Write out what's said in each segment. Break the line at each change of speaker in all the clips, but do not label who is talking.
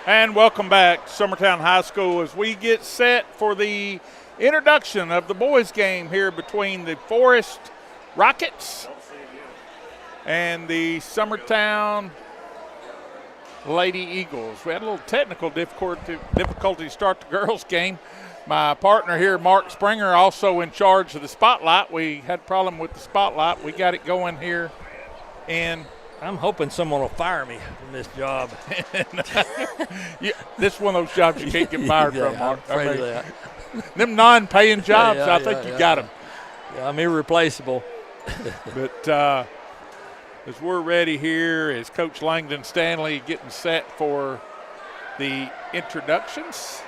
And welcome back to Summertown High School as we get set for the introduction of the boys' game here between the Forrest Rockets and the Summertown Lady Eagles. We had a little technical difficulty to start the girls' game. My partner here, Mark Springer, also in charge of the spotlight. We had a problem with the spotlight. We got it going here in –
I'm hoping someone will fire me from this job.
Yeah, this is one of those jobs you can't get fired from, Mark.
I'm afraid of that.
Them non-paying jobs, I think you got them.
Yeah, I'm irreplaceable.
But as we're ready here, is Coach Langdon Stanley getting set for the introductions.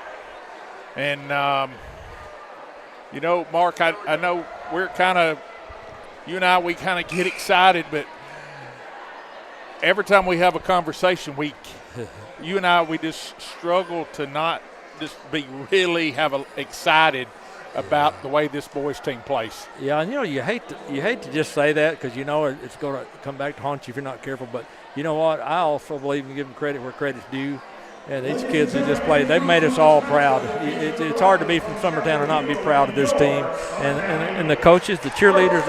And, Mark, I know we're kind of – you and I, we kind of get excited, but every time we have a conversation, you and I, we just struggle to not just be really excited about the way this boys team plays.
Yeah, and you hate to just say that because it's going to come back to haunt you if you're not careful. But you know what? I also believe in giving credit where credit's due. And these kids that just played, they've made us all proud. It's hard to be from Summertown and not be proud of this team. And the coaches, the cheerleaders,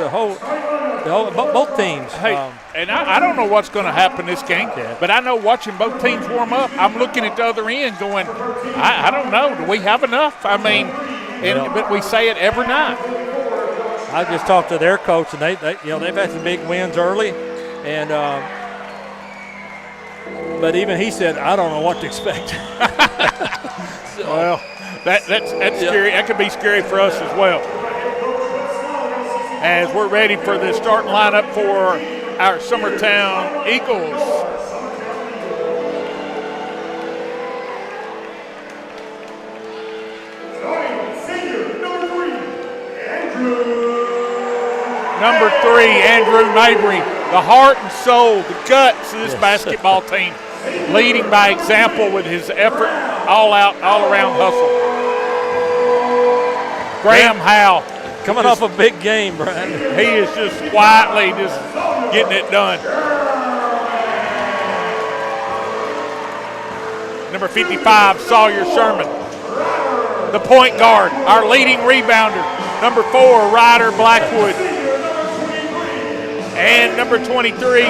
both teams.
Hey, and I don't know what's going to happen this game, but I know watching both teams warm up, I'm looking at the other end going, I don't know. Do we have enough? I mean, but we say it every night.
I just talked to their coach, and they've had some big wins early, and but even he said, I don't know what to expect.
Well, that's scary. That could be scary for us as well. As we're ready for the starting lineup for our Summertown Eagles. Number three, Andrew Mabry, the heart and soul, the guts of this basketball team, leading by example with his effort, all around hustle. Graham Howell.
Coming off a big game, Brian.
He is just quietly just getting it done. Number 55, Sawyer Sherman. The point guard, our leading rebounder. Number 4, Ryder Blackwood. And number 23,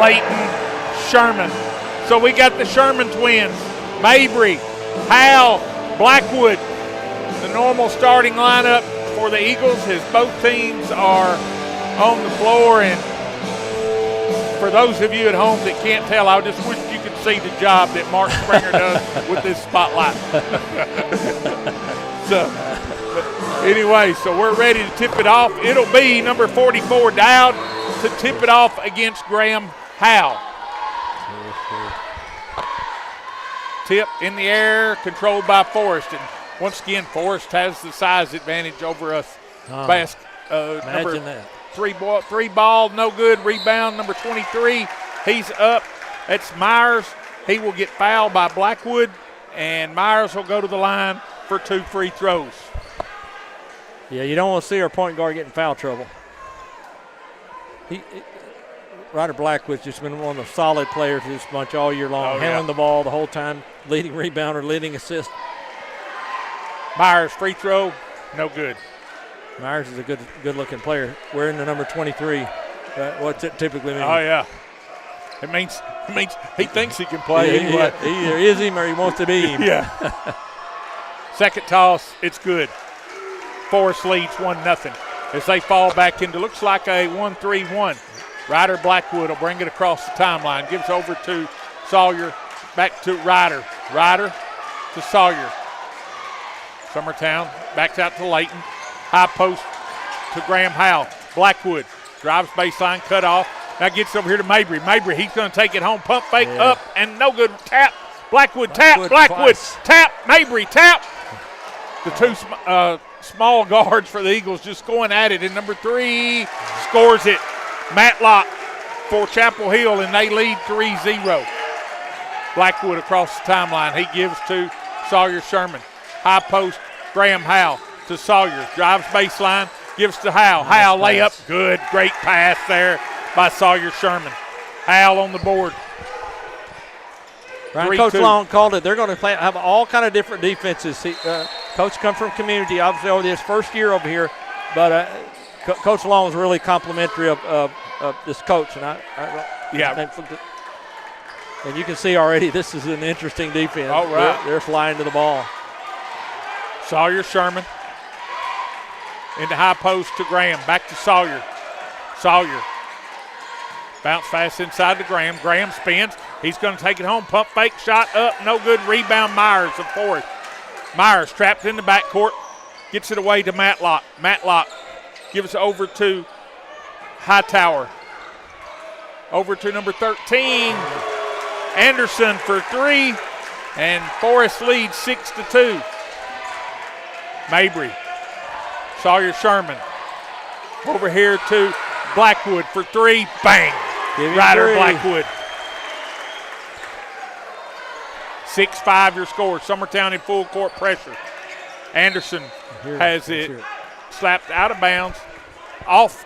Leighton Sherman. So we got the Sherman twins, Mabry, Howell, Blackwood. The normal starting lineup for the Eagles as both teams are on the floor. And for those of you at home that can't tell, I just wish you could see the job that Mark Springer does with this spotlight. Anyway, so we're ready to tip it off. It'll be number 44, Dowd, to tip it off against Graham Howell. Tip in the air, controlled by Forrest. And once again, Forrest has the size advantage over us.
Imagine that.
Three ball, no good. Rebound, number 23. He's up. That's Myers. He will get fouled by Blackwood, and Myers will go to the line for 2 free throws.
Yeah, you don't want to see our point guard get in foul trouble. Ryder Blackwood's just been one of the solid players of this bunch all year long, handling the ball the whole time, leading rebounder, leading assist.
Myers, free throw, no good.
Myers is a good-looking player. Wearing the number 23. What's it typically mean?
Oh, yeah. It means he thinks he can play anyway.
He either is him or he wants to be him.
Yeah. Second toss, it's good. Forrest leads 1-0 as they fall back into looks like a 1-3-1. Ryder Blackwood will bring it across the timeline. Gives over to Sawyer. Back to Ryder. Ryder to Sawyer. Summertown backs out to Leighton. High post to Graham Howell. Blackwood drives baseline, cut off. Now gets over here to Mabry. Mabry, he's going to take it home. Pump fake up and no good. Tap. Blackwood tap. Blackwood tap. Mabry tap. The two small guards for the Eagles just going at it. And number 3 scores it. Matlock for Chapel Hill, and they lead 3-0. Blackwood across the timeline. He gives to Sawyer Sherman. High post, Graham Howell to Sawyer. Drives baseline, gives to Howell. Howell layup, good, great pass there by Sawyer Sherman. Howell on the board.
Coach Long called it. They're going to have all kind of different defenses. Coach come from community, obviously over his first year over here, but Coach Long was really complimentary of this coach, and and you can see already this is an interesting defense.
All right.
They're flying to the ball.
Sawyer Sherman into high post to Graham. Back to Sawyer. Sawyer. Bounce fast inside to Graham. Graham spins. He's going to take it home. Pump fake shot up. No good. Rebound Myers of Forrest. Myers trapped in the backcourt. Gets it away to Matlock. Matlock gives it over to Hightower. Over to number 13. Anderson for three. And Forrest leads 6-2. Mabry. Sawyer Sherman. Over here to Blackwood for three. Bang. Ryder Blackwood. 6-5 your score. Summertown in full court pressure. Anderson has it slapped out of bounds off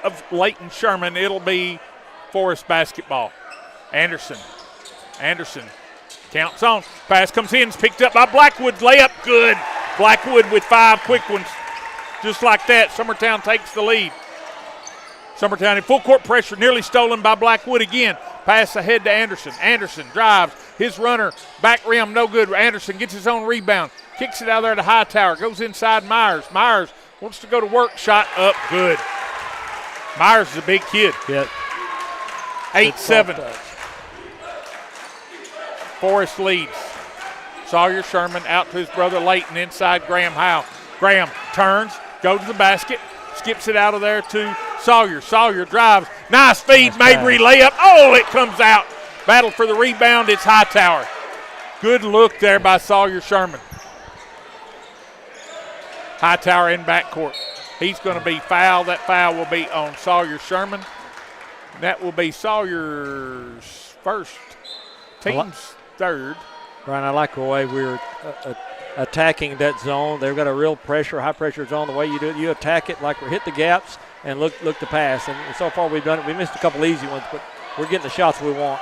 of Leighton Sherman. It'll be Forrest basketball. Anderson counts on. Pass comes in. It's picked up by Blackwood. Layup good. Blackwood with 5 quick ones. Just like that, Summertown takes the lead. Summertown in full court pressure, nearly stolen by Blackwood again. Pass ahead to Anderson. Anderson drives. His runner, back rim, no good. Anderson gets his own rebound. Kicks it out there to Hightower. Goes inside Myers. Myers wants to go to work. Shot up, good. Myers is a big kid.
Yeah.
8-7. Forrest leads. Sawyer Sherman out to his brother Leighton inside Graham Howe. Graham turns, goes to the basket, skips it out of there to Sawyer. Sawyer drives. Nice feed, Mabry layup. Oh, it comes out. Battle for the rebound. It's Hightower. Good look there by Sawyer Sherman. Hightower in backcourt. He's going to be fouled. That foul will be on Sawyer Sherman. That will be Sawyer's first, team's third.
Brian, I like the way we're attacking that zone. They've got a real high pressure zone. The way you do it, you attack it like we hit the gaps and look to pass. And so far we've done it. We missed a couple easy ones, but we're getting the shots we want.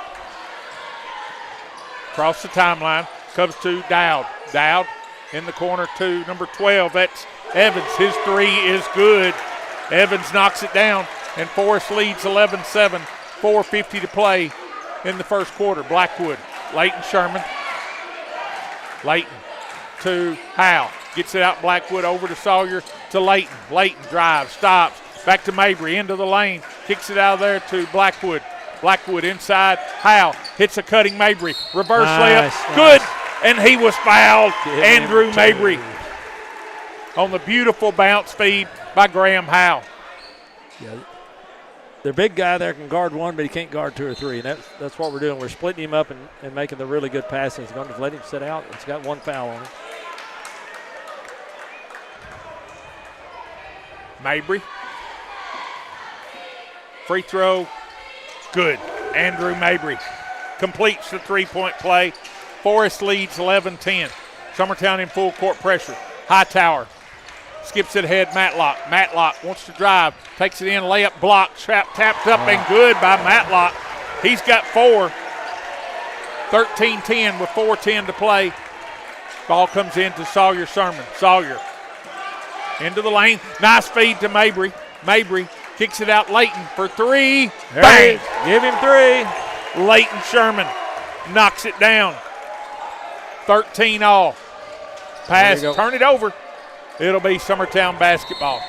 Across the timeline comes to Dowd. Dowd in the corner to number 12. That's Evans. His three is good. Evans knocks it down, and Forrest leads 11-7. 4:50 to play in the first quarter. Blackwood, Leighton Sherman. Leighton to Howe. Gets it out Blackwood over to Sawyer to Leighton. Leighton drives, stops. Back to Mabry into the lane. Kicks it out of there to Blackwood. Blackwood inside. Howe hits a cutting Mabry. Reverse layup. Good. And he was fouled. Andrew Mabry on the beautiful bounce feed by Graham Howe.
Yeah. Their big guy there can guard one, but he can't guard two or three. And that's what we're doing. We're splitting him up and making the really good passes. He's going to let him sit out. He's got one foul on him.
Mabry. Free throw. Good. Andrew Mabry completes the three-point play. Forrest leads 11-10. Summertown in full court pressure. Hightower skips it ahead. Matlock. Matlock wants to drive. Takes it in. Layup block. Tapped up and good by Matlock. He's got 4. 13-10 with 4:10 to play. Ball comes in to Sawyer Sherman. Sawyer into the lane. Nice feed to Mabry. Mabry kicks it out. Leighton for three. Bang.
Give him 3.
Leighton Sherman knocks it down. 13 all. Pass. Turn it over. It'll be Summertown basketball.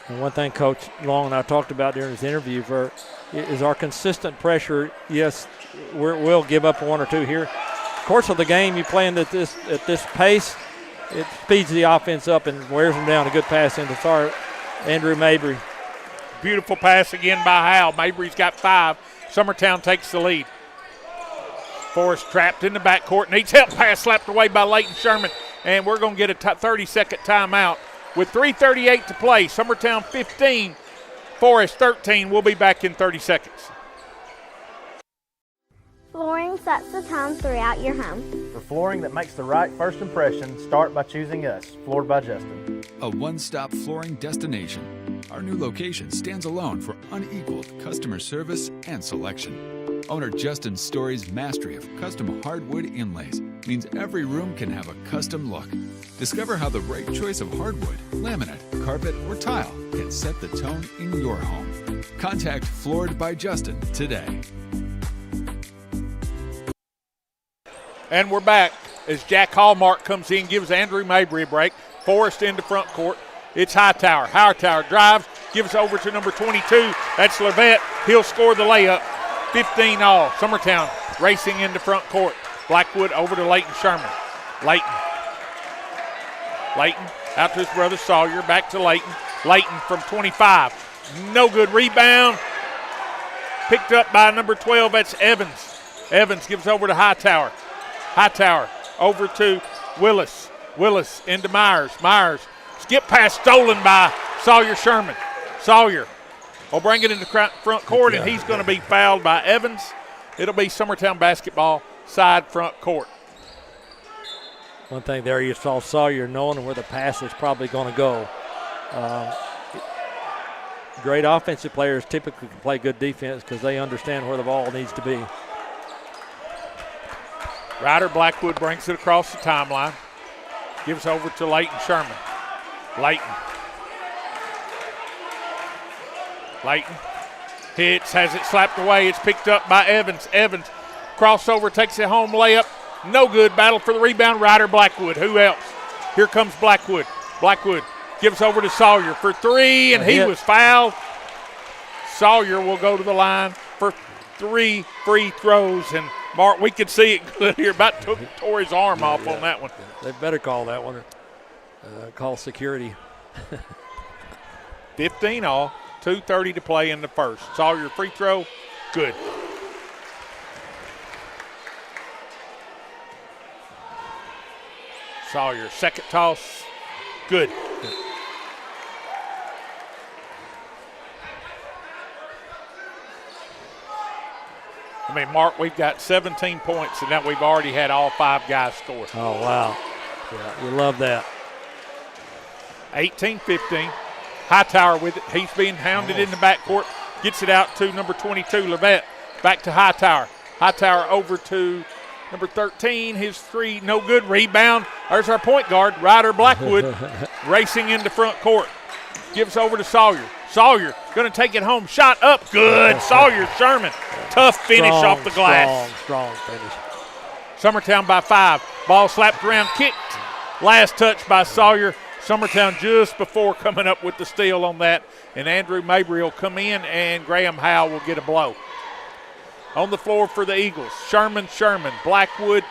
And one thing Coach Long and I talked about during his interview is our consistent pressure. Yes, we'll give up 1 or 2 here. Of course, of the game, you playing at this pace, it speeds the offense up and wears them down. A good pass into Andrew Mabry.
Beautiful pass again by Howe. Mabry's got 5. Summertown takes the lead. Forrest trapped in the backcourt. Needs help. Pass slapped away by Leighton Sherman. And we're going to get a 30-second timeout. With 3:38 to play, Summertown 15, Forrest 13. We'll be back in 30 seconds.
Flooring sets the tone throughout your home.
For flooring that makes the right first impression, start by choosing us, Floored by Justin.
A one-stop flooring destination. Our new location stands alone for unequaled customer service and selection. Owner Justin Story's mastery of custom hardwood inlays means every room can have a custom look. Discover how the right choice of hardwood, laminate, carpet, or tile can set the tone in your home. Contact Floored by Justin today.
And we're back as Jack Hallmark comes in, gives Andrew Mabry a break. Forrest into front court. It's Hightower. Hightower drives, gives over to number 22. That's Levet. He'll score the layup. 15-all. Summertown racing into front court. Blackwood over to Leighton Sherman. Leighton out to his brother Sawyer. Back to Leighton. Leighton from 25. No good rebound. Picked up by number 12. That's Evans. Evans gives over to Hightower. Hightower over to Willis. Willis into Myers. Myers. Skip pass stolen by Sawyer Sherman. Sawyer will bring it into front court, and he's going to be fouled by Evans. It'll be Summertown basketball, side front court.
One thing there, you saw Sawyer knowing where the pass was probably going to go. Great offensive players typically can play good defense because they understand where the ball needs to be.
Ryder Blackwood brings it across the timeline. Gives over to Leighton Sherman. Leighton hits, has it slapped away. It's picked up by Evans. Evans crossover, takes it home, layup. No good. Battle for the rebound. Ryder Blackwood. Who else? Here comes Blackwood. Blackwood gives over to Sawyer for three, and he was fouled. Sawyer will go to the line for 3 free throws, and Mark, we could see it good here. About tore his arm off on that one.
They better call that one. Call security.
15-all. 2:30 to play in the first. Sawyer free throw, good. Sawyer second toss, good. I mean, Mark, we've got 17 points, and now we've already had all 5 guys score.
Oh, wow. Yeah, you love that.
18-15. Hightower with it. He's being hounded in the backcourt. Gets it out to number 22, Levet. Back to Hightower. Hightower over to number 13. His three, no good. Rebound. There's our point guard, Ryder Blackwood, racing into front court. Gives over to Sawyer. Sawyer going to take it home. Shot up. Good. Sawyer Sherman. Tough finish off the glass.
Strong finish.
Summertown by 5. Ball slapped around, kicked. Last touch by Sawyer. Summertown just before coming up with the steal on that. And Andrew Mabry will come in, and Graham Howell will get a blow. On the floor for the Eagles, Sherman, Blackwood,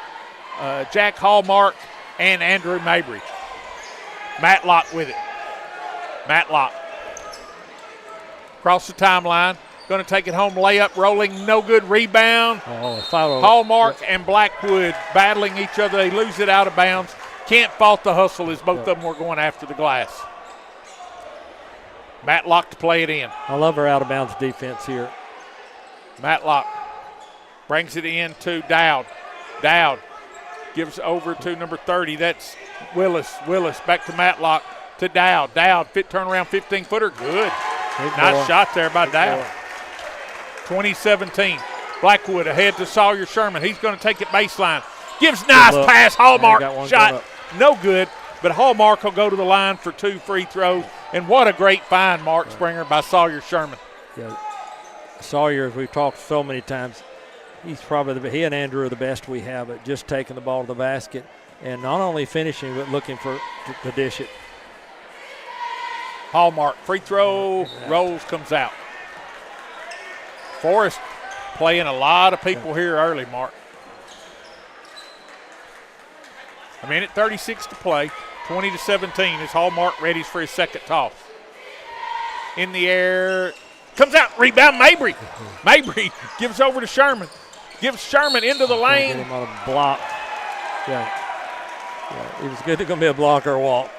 Jack Hallmark, and Andrew Mabry. Matlock with it. Matlock. Across the timeline. Going to take it home, layup, rolling, no good, rebound. Hallmark and Blackwood battling each other. They lose it out of bounds. Can't fault the hustle as both of them were going after the glass. Matlock to play it in.
I love our out-of-bounds defense here.
Matlock brings it in to Dowd. Dowd gives over to number 30. That's Willis. Willis back to Matlock to Dowd. Dowd, turnaround 15-footer. Good. Nice shot there by Dowd. 2017. Blackwood ahead to Sawyer Sherman. He's going to take it baseline. Gives nice pass. Hallmark shot. No good, but Hallmark will go to the line for 2 free throws. And what a great find, Mark Springer, by Sawyer Sherman.
Yeah. Sawyer, as we've talked so many times, he's probably he and Andrew are the best we have at just taking the ball to the basket and not only finishing but looking to dish it.
Hallmark free throw, rolls, comes out. Forrest playing a lot of people here early, Mark. A minute 36 to play, 20-17 as Hallmark readies for his second toss. In the air, comes out, rebound, Mabry. Mabry gives over to Sherman. Gives Sherman into the lane.
Get him on a block. Yeah, it was good. It's going to be a block or a walk.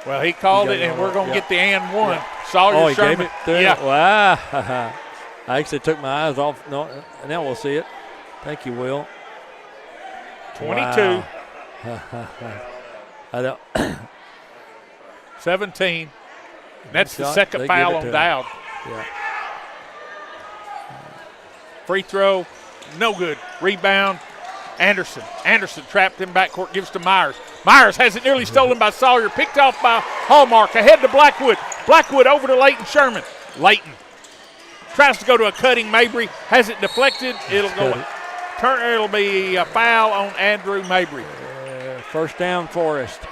Well, he called it, and we're going to get the and one. Sawyer
he
Sherman.
Gave it to him? Wow. I actually took my eyes off. No, now we'll see it. Thank you, Will.
22.
Wow.
17. That's the second foul on Dowd.
Yeah.
Free throw no good. Rebound, Anderson. Anderson trapped in backcourt, gives to Myers. Myers has it nearly stolen by Sawyer, picked off by Hallmark, ahead to Blackwood. Blackwood over to Leighton Sherman. Leighton tries to go to a cutting Mabry, has it deflected. It'll be a foul on Andrew Mabry.
First down, Forrest.
–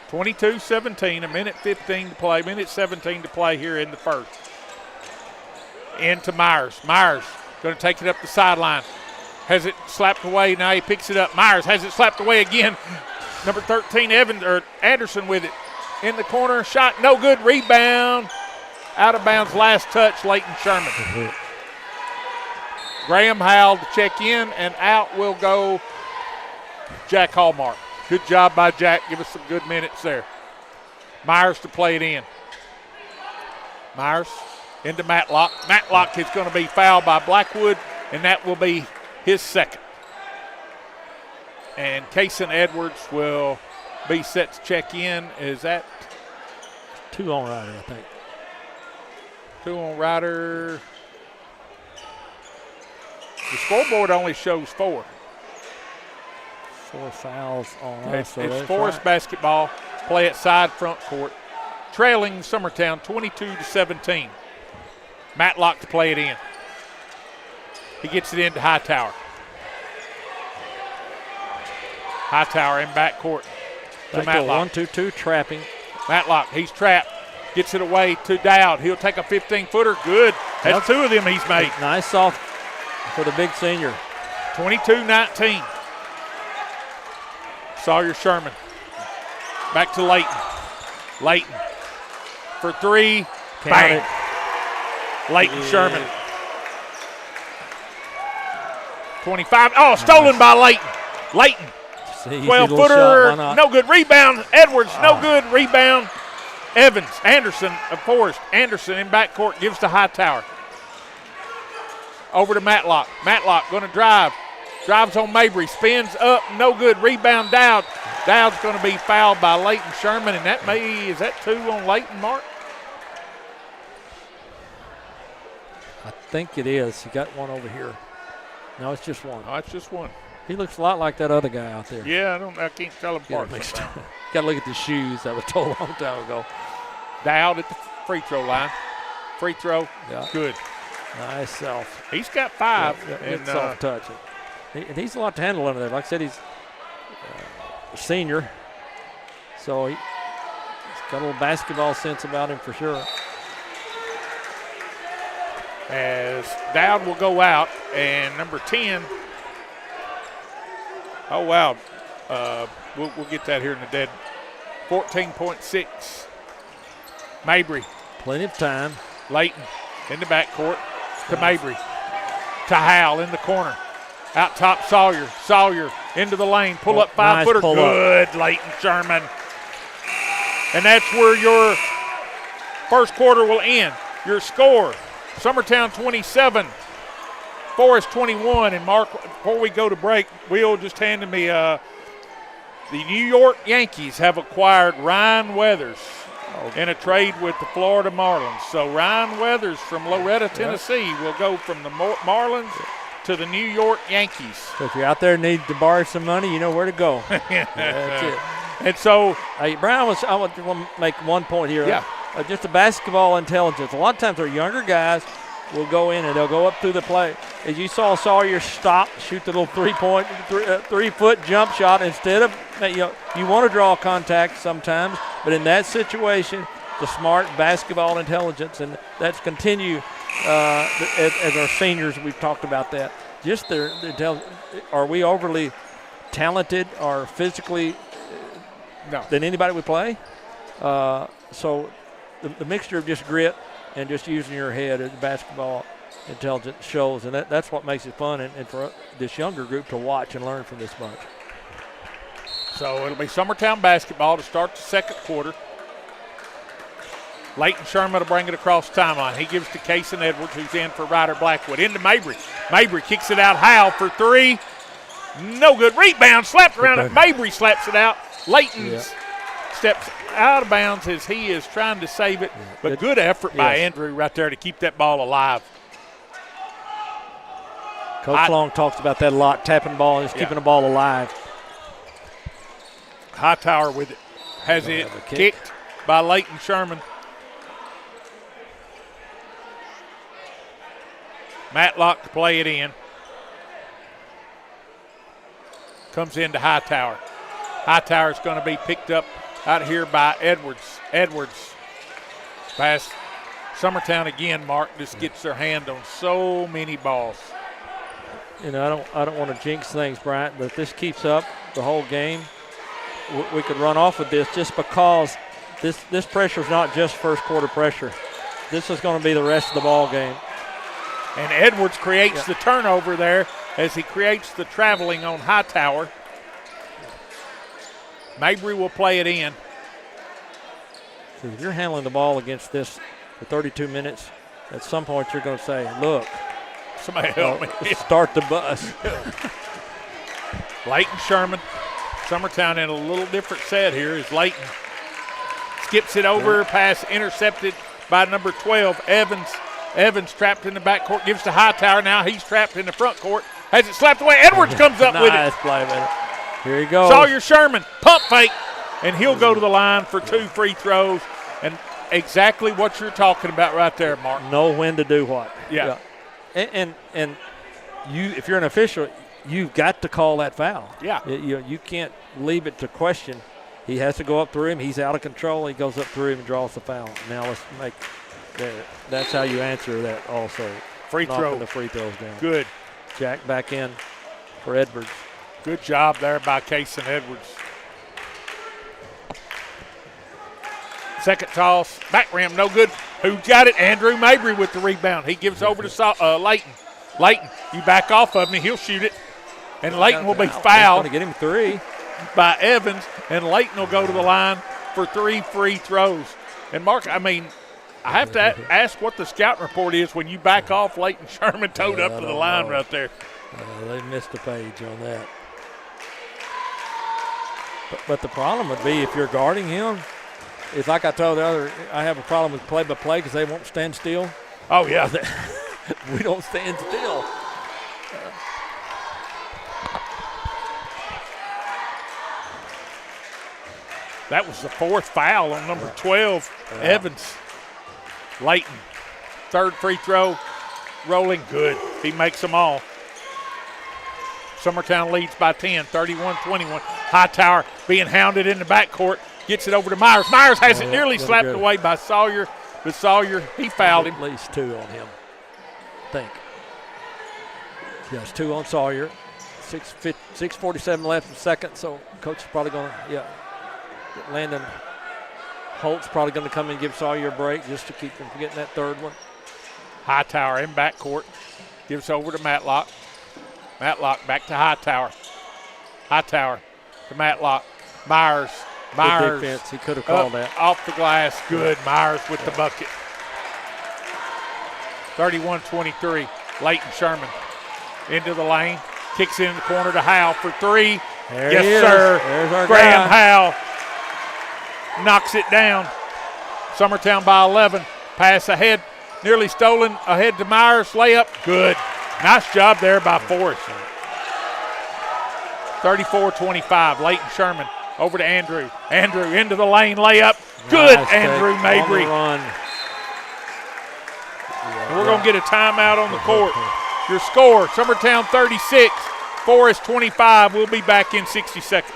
22-17, a minute 15 to play, minute 17 to play here in the first. Into Myers. Myers going to take it up the sideline. Has it slapped away. Now he picks it up. Myers has it slapped away again. Number 13, Anderson with it. In the corner, shot no good. Rebound. Out of bounds, last touch, Leighton Sherman. Graham Howell to check in, and out will go Jack Hallmark. Good job by Jack. Give us some good minutes there. Myers to play it in. Myers into Matlock. Matlock is going to be fouled by Blackwood, and that will be his second. And Kaysen Edwards will be set to check in. Is that
2 on Ryder, I think.
2 on Ryder. The scoreboard only shows 4.
4 fouls on us.
It's Forrest basketball. Play at side front court. Trailing Summertown 22-17. Matlock to play it in. He gets it into Hightower. Hightower in backcourt to Matlock.
1-2-2 trapping.
Matlock, he's trapped. Gets it away to Dowd. He'll take a 15-footer. Good. That's 2 of them he's made.
Nice soft for the big senior.
22-19. Sawyer Sherman. Back to Leighton. Leighton for 3. Bang. Leighton Sherman. 25. Oh, stolen by Leighton. Leighton. 12-footer. No good. Rebound. Edwards. No good. Rebound. Evans. Anderson of Forrest. Anderson in backcourt gives to Hightower. Over to Matlock. Matlock going to drive. Drives on Mabry. Spins up. No good. Rebound Dowd. Dowd's going to be fouled by Leighton Sherman, and is that 2 on Leighton, Mark?
I think it is. He got one over here. No, it's just 1.
Oh, it's just 1.
He looks a lot like that other guy out there.
Yeah, I can't tell him apart.
Got to look at the shoes. That was told a long time ago.
Dowd at the free throw line. Free throw.
Yeah.
Good.
Nice self.
He's got 5.
And soft touch. And he's a lot to handle under there. Like I said, he's a senior. So he's got a little basketball sense about him for sure.
As Dowd will go out, and number 10. Oh, wow. We'll get that here in the dead. 14.6. Mabry.
Plenty of time.
Leighton in the backcourt to Mabry. To Howell in the corner. Out top Sawyer. Sawyer into the lane. Pull up 5-footer.
Nice
Good, Leighton Sherman. And that's where your first quarter will end. Your score, Summertown 27, Forrest 21. And Mark, before we go to break, Will just handed me the New York Yankees have acquired Ryan Weathers in a trade with the Florida Marlins. So Ryan Weathers from Loretta, Tennessee will go from the Marlins to the New York Yankees.
So if you're out there and need to borrow some money, you know where to go. That's it.
And so,
hey, Brown, I want to make one point here.
Yeah.
Just the basketball intelligence. A lot of times our younger guys will go in and they'll go up through the play. As you saw Sawyer stop, shoot the little 3-foot jump shot instead of, you want to draw contact sometimes, but in that situation, the smart basketball intelligence, and that's continue as our seniors, we've talked about that. Just their intelligence. Are we overly talented or physically than anybody we play? So the mixture of just grit and just using your head as basketball intelligence shows, and that's what makes it fun, and for this younger group to watch and learn from this bunch.
So it'll be Summertown basketball to start the second quarter. Leighton Sherman will bring it across the timeline. He gives to Kaysen Edwards, who's in for Ryder Blackwood. Into Mabry. Mabry kicks it out. Howell for 3. No good. Rebound. Slapped around it. Mabry slaps it out. Leighton's steps out of bounds as he is trying to save it, but good effort by Andrew right there to keep that ball alive.
Coach Long talks about that a lot, tapping the ball and just keeping the ball alive.
Hightower with it. Has it kicked by Leighton Sherman. Matlock to play it in. Comes into Hightower. Hightower's going to be picked up out here by Edwards. Edwards pass Summertown again, Mark. Just gets their hand on so many balls.
You know, I don't want to jinx things, Bryant, but if this keeps up the whole game, we could run off with this just because this pressure is not just first quarter pressure. This is going to be the rest of the ball game.
And Edwards creates the turnover there as he creates the traveling on Hightower. Mabry will play it in.
So if you're handling the ball against this for 32 minutes, at some point you're going to say, look.
Somebody help me.
Start the bus.
Leighton Sherman. Summertown in a little different set here as Leighton skips it over, pass intercepted by number 12, Evans. Evans trapped in the backcourt, gives to Hightower. Now he's trapped in the front court. Has it slapped away. Edwards comes up with it.
Nice play, man. Here he goes.
Sawyer Sherman, pump fake, and he'll go to the line for 2 free throws. And exactly what you're talking about right there, Mark.
Know when to do what.
Yeah.
And you, if you're an official, you've got to call that foul.
Yeah.
You can't leave it to question. He has to go up through him. He's out of control. He goes up through him and draws the foul. Now let's make that's how you answer that also.
Free throw.
Knocking the free throws down.
Good.
Jack back in for Edwards.
Good job there by Cason Edwards. Second toss, back rim, no good. Who got it? Andrew Mabry with the rebound. He gives over to Leighton. Leighton, you back off of me, he'll shoot it. And Leighton will be fouled.
Going to get him 3.
By Evans, and Leighton will go to the line for 3 free throws. And Mark, I mean, I have to ask what the scouting report is when you back off Leighton Sherman towed up to the line right there.
They missed a page on that. But the problem would be if you're guarding him, it's like I told the other, I have a problem with play-by-play because they won't stand still.
Oh, yeah.
We don't stand still.
That was the 4th foul on number 12, Evans. Leighton, 3rd free throw, rolling good. He makes them all. Summertown leads by 10, 31-21. Hightower being hounded in the backcourt, gets it over to Myers. Myers has it nearly slapped away by Sawyer, but Sawyer, he fouled him.
At least 2 on him, I think. Yes, 2 on Sawyer. 6:47 left in the second, so coach is probably going to, Landon Holt's probably going to come and give Sawyer a break just to keep him from getting that 3rd one.
Hightower in backcourt. Gives over to Matlock. Matlock back to Hightower. Hightower to Matlock. Myers.
Good defense. He could have called that.
Off the glass. Good. Myers with the bucket. 31-23. Leighton Sherman into the lane. Kicks in the corner to Howell for 3.
There
yes,
he is.
sir.
There's our
Graham
guy.
Howell knocks it down. Summertown by 11. Pass ahead. Nearly stolen. Ahead to Myers. Layup. Good. Nice job there by Forrest. 34-25. Leighton Sherman over to Andrew. Andrew into the lane. Layup. Good.
Nice
Andrew Mabry. We're going to get a timeout on the court. Your score, Summertown 36, Forrest 25. We'll be back in 60 seconds.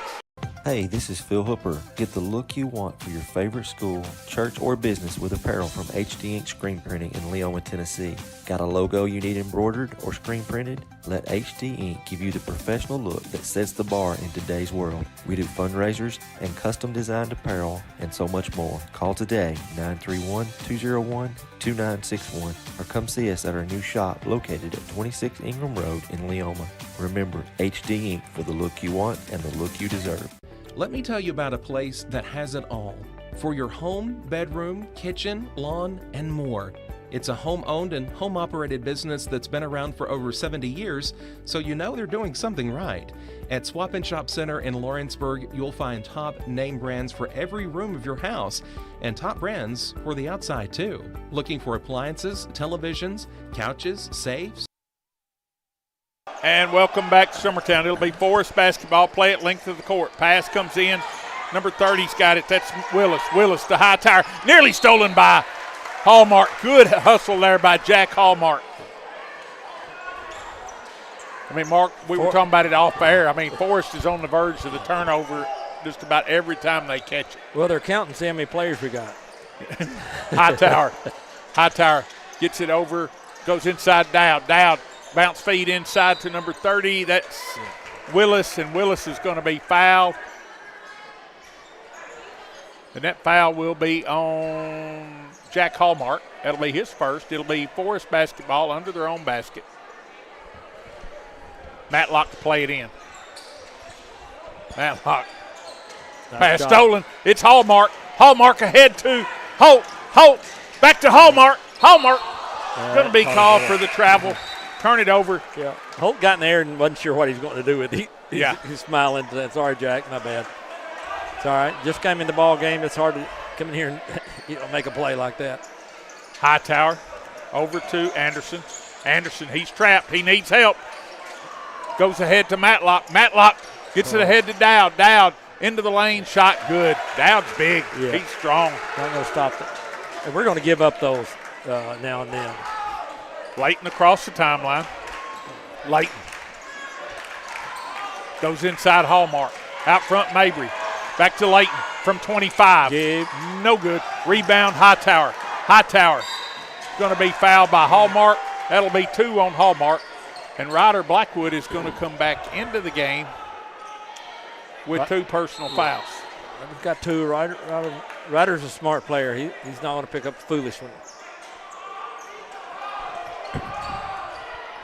Hey, this is Phil Hooper. Get the look you want for your favorite school, church, or business with apparel from HD Ink Screen Printing in Leoma, Tennessee. Got a logo you need embroidered or screen printed? Let HD Ink give you the professional look that sets the bar in today's world. We do fundraisers and custom designed apparel and so much more. Call today, 931-201-2961, or come see us at our new shop located at 26 Ingram Road in Leoma. Remember, HD Ink for the look you want and the look you deserve.
Let me tell you about a place that has it all. For your home, bedroom, kitchen, lawn, and more. It's a home-owned and home-operated business that's been around for over 70 years, so you know they're doing something right. At Swap and Shop Center in Lawrenceburg, you'll find top name brands for every room of your house and top brands for the outside too. Looking for appliances, televisions, couches, safes?
And welcome back to Summertown. It'll be Forrest basketball, play at length of the court. Pass comes in. Number 30's got it. That's Willis. Willis to Hightower. Nearly stolen by Hallmark. Good hustle there by Jack Hallmark. I mean, Mark, we were talking about it off air. I mean, Forrest is on the verge of the turnover just about every time they catch it.
Well, they're counting see how many players we got.
Hightower. Hightower gets it over, goes inside Dowd. Dowd bounce feed inside to number 30. That's Willis, and Willis is going to be fouled. And that foul will be on Jack Hallmark. That'll be his first. It'll be Forrest basketball under their own basket. Matlock to play it in. Matlock. Pass stolen. It's Hallmark. Hallmark ahead to Holt. Holt back to Hallmark. Hallmark going to be called for the travel. Turn it over.
Yeah. Holt got in there and wasn't sure what he's going to do with it.
Yeah.
He's smiling. Sorry, Jack. My bad. It's all right. Just came in the ball game. It's hard to come in here and make a play like that.
Hightower over to Anderson. Anderson, he's trapped. He needs help. Goes ahead to Matlock. Matlock gets it ahead to Dowd. Dowd into the lane. Shot good. Dowd's big.
Yeah.
He's strong.
Not going to stop that. And we're going to give up those now and then.
Layton across the timeline. Layton goes inside Hallmark. Out front, Mabry. Back to Layton from 25. No good. Rebound, Hightower. Hightower going to be fouled by Hallmark. That'll be 2 on Hallmark. And Ryder Blackwood is going to come back into the game with 2 personal fouls.
We've got 2. Ryder's a smart player. He's not going to pick up the foolish one.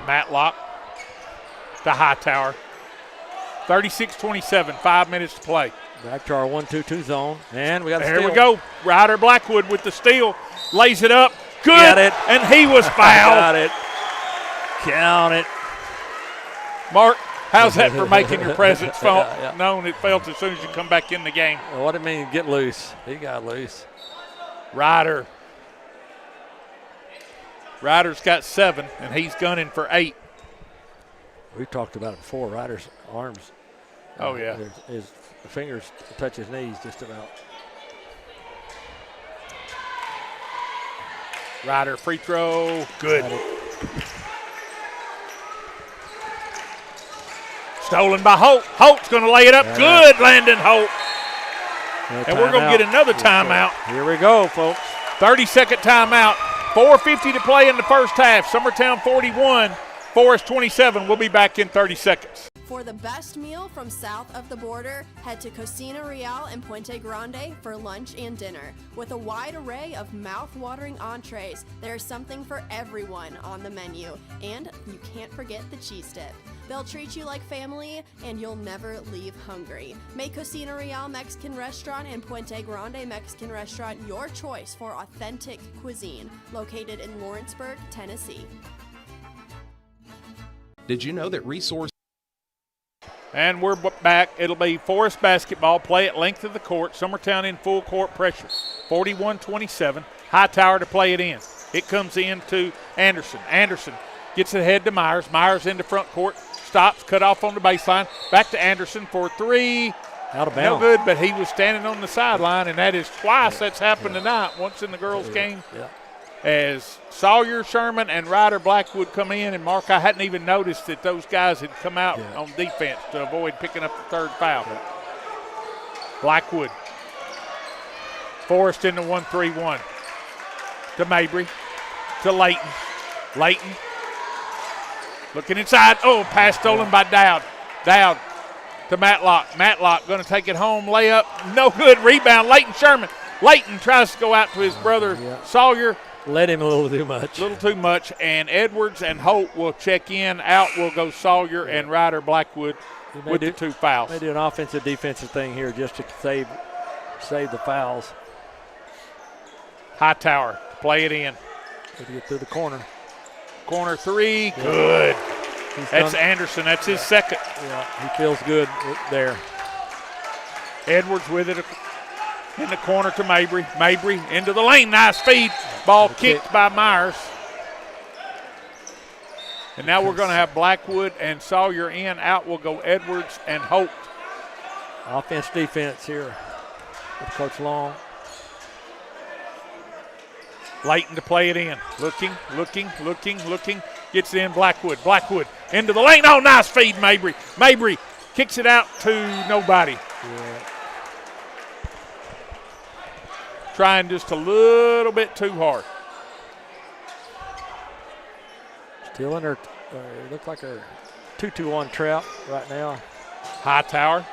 Matlock to Hightower. 36-27, 5 minutes to play.
Back to our 1-2-2 zone. And we got a steal.
There we go. Ryder Blackwood with the steal. Lays it up. Good.
Got it.
And he was fouled.
Got it. Count it.
Mark, how's that for making your presence known? It felt as soon as you come back in the game.
Well, what did it mean get loose? He got loose.
Ryder's got 7, and he's gunning for 8.
We talked about it before. Ryder's arms.
Oh, yeah.
His fingers touch his knees just about.
Ryder free throw. Good. Stolen by Holt. Holt's going to lay it up. Good, Landon Holt. And we're going to get another timeout.
Here we go, folks.
30-second timeout. 4:50 to play in the first half. Summertown 41, Forrest 27. We'll be back in 30 seconds.
For the best meal from south of the border, head to Cocina Real in Puente Grande for lunch and dinner. With a wide array of mouth-watering entrees, there's something for everyone on the menu. And you can't forget the cheese dip. They'll treat you like family, and you'll never leave hungry. Make Cocina Real Mexican Restaurant and Puente Grande Mexican Restaurant your choice for authentic cuisine, located in Lawrenceburg, Tennessee.
Did you know that resource?
And we're back. It'll be Forrest basketball, play at length of the court. Summertown in full court pressure. 41-27. Hightower to play it in. It comes in to Anderson. Anderson gets it ahead to Myers. Myers into front court. Stops, cut off on the baseline. Back to Anderson for 3.
Out of bounds.
No good, but he was standing on the sideline, and that is twice that's happened tonight. Once in the girls' game.
Yeah.
As Sawyer, Sherman, and Ryder Blackwood come in, and Mark, I hadn't even noticed that those guys had come out on defense to avoid picking up the 3rd foul. Yeah. Blackwood. Forrest in the 1-3-1. To Mabry. To Layton. Layton. Looking inside. Oh, pass stolen by Dowd. Dowd to Matlock. Matlock going to take it home. Layup. No good. Rebound. Layton Sherman. Layton tries to go out to his brother Sawyer.
Let him a little too much.
A little too much. And Edwards and Holt will check in. Out will go Sawyer and Ryder Blackwood with the 2 fouls.
They do an offensive defensive thing here just to save the fouls.
Hightower to play it in.
Good to get through the corner.
Corner three, good. That's
done-
Anderson. That's his second.
Yeah, he feels good there.
Edwards with it in the corner to Mabry. Mabry into the lane. Nice feed. Ball kicked by Myers. And now we're going to have Blackwood and Sawyer in. Out will go Edwards and Holt.
Offense, defense here with Coach Long.
Layton to play it in. Looking. Gets it in Blackwood. Blackwood into the lane. Oh, nice feed, Mabry. Mabry kicks it out to nobody.
Yeah.
Trying just a little bit too hard.
Still in her, it looks like her 2-2-1 trap right now.
Hightower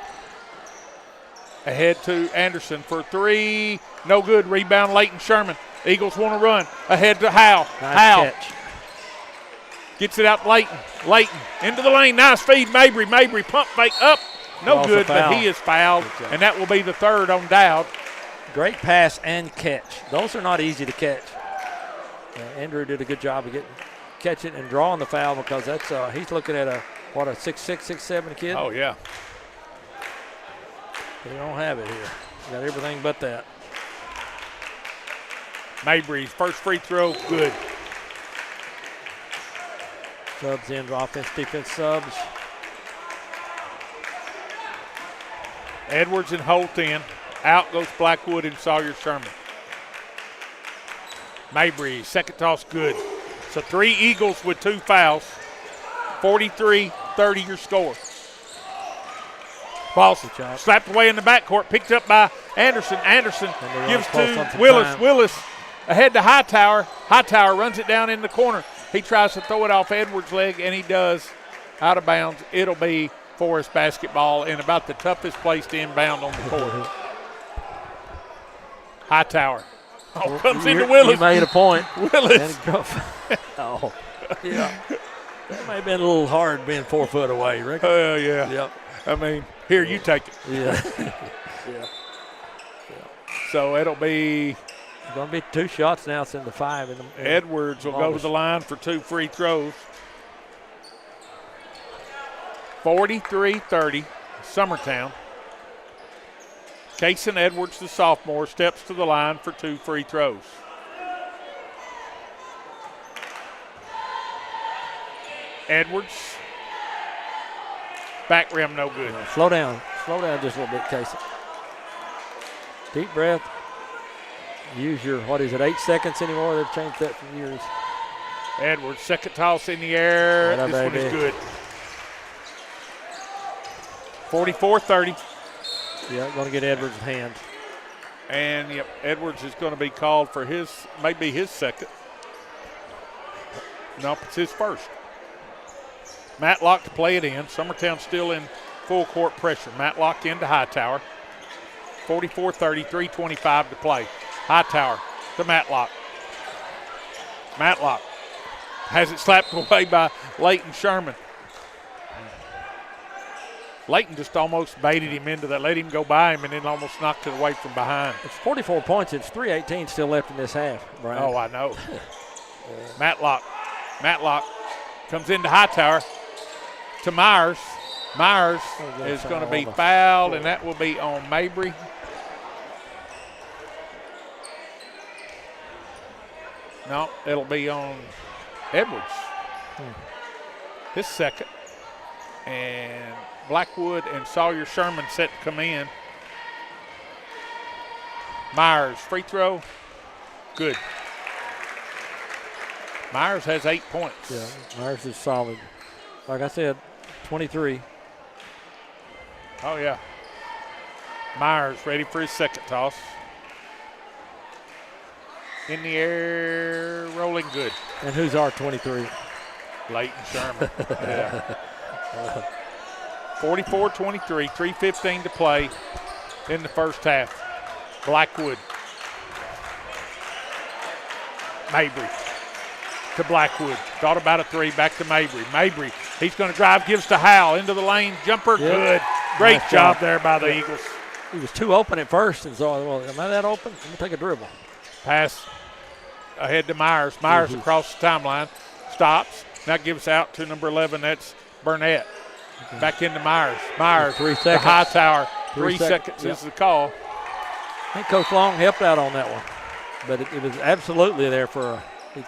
ahead to Anderson for three. No good. Rebound, Layton Sherman. Eagles want to run. Ahead to Howe.
Nice
Howe
catch.
gets it out to Layton. Layton into the lane. Nice feed. Mabry. Mabry pump fake up. No
Calls
good,
a foul.
but he is fouled, and that will be the third on Dowd.
Great pass and catch. Those are not easy to catch. Andrew did a good job of catching and drawing the foul because that's he's looking at a 6'6", 6'7" kid.
Oh, yeah.
They don't have it here. Got everything but that.
Mabry's first free throw, good.
Subs in, offense, defense subs.
Edwards and Holt in. Out goes Blackwood and Sawyer Sherman. Mabry, second toss, good. So 3 Eagles with 2 fouls. 43-30 your score. Ball slapped away in the backcourt, picked up by Anderson. Anderson gives to Willis. Willis ahead to Hightower. Hightower runs it down in the corner. He tries to throw it off Edwards' leg, and he does. Out of bounds. It'll be Forrest basketball in about the toughest place to inbound on the court. Hightower. Oh, comes into Willis.
He made a point.
Willis.
Oh, yeah. That may have been a little hard being 4 foot away, Rick.
Oh, yeah.
Yep.
I mean, here, you take it.
Yeah. Yeah.
So it'll be.
It's going to be 2 shots now since the 5.
Edwards will go to the line for 2 free throws. 43-30, Summertown. Kason Edwards, the sophomore, steps to the line for 2 free throws. Edwards. Back rim, no good.
Slow down. Slow down just a little bit, Kason. Deep breath. Use your, 8 seconds anymore? They've changed that for years.
Edwards, second toss in the air. This one is good. 44-30.
Yeah, going to get Edwards' hand.
And, yep, Edwards is going to be called for maybe his second. Nope, it's his first. Matlock to play it in. Summertown still in full court pressure. Matlock into Hightower. 44-30, 3:25 to play. Hightower to Matlock. Matlock has it slapped away by Layton Sherman. Layton just almost baited him into that, let him go by him, and then almost knocked it away from behind.
It's 44 points. It's 3:18 still left in this half, Brian.
Oh, I know. Matlock comes into Hightower to Myers. Myers is going to be fouled, and that will be on Mabry. No, it'll be on Edwards. His second. And Blackwood and Sawyer Sherman set to come in. Myers, free throw. Good. Myers has 8 points.
Yeah, Myers is solid. Like I said, 23.
Oh, yeah. Myers ready for his second toss. In the air, rolling good.
And who's our 23?
Layton Sherman. Yeah. 44-23, 3:15 to play in the first half. Blackwood. Mabry to Blackwood. Thought about a 3, back to Mabry. Mabry, he's going to drive, gives to Howell, into the lane, jumper, good. Great
Nice
job
job
there by the Eagles.
He was too open at first, and so, well, am I that open? Let me take a dribble.
Pass ahead to Myers. Myers across the timeline, stops. Now gives out to number 11. That's Burnett. Back into Myers. Myers,
3 seconds.
The Hightower. 3
seconds,
seconds is the call.
I think Coach Long helped out on that one, but it was absolutely there for he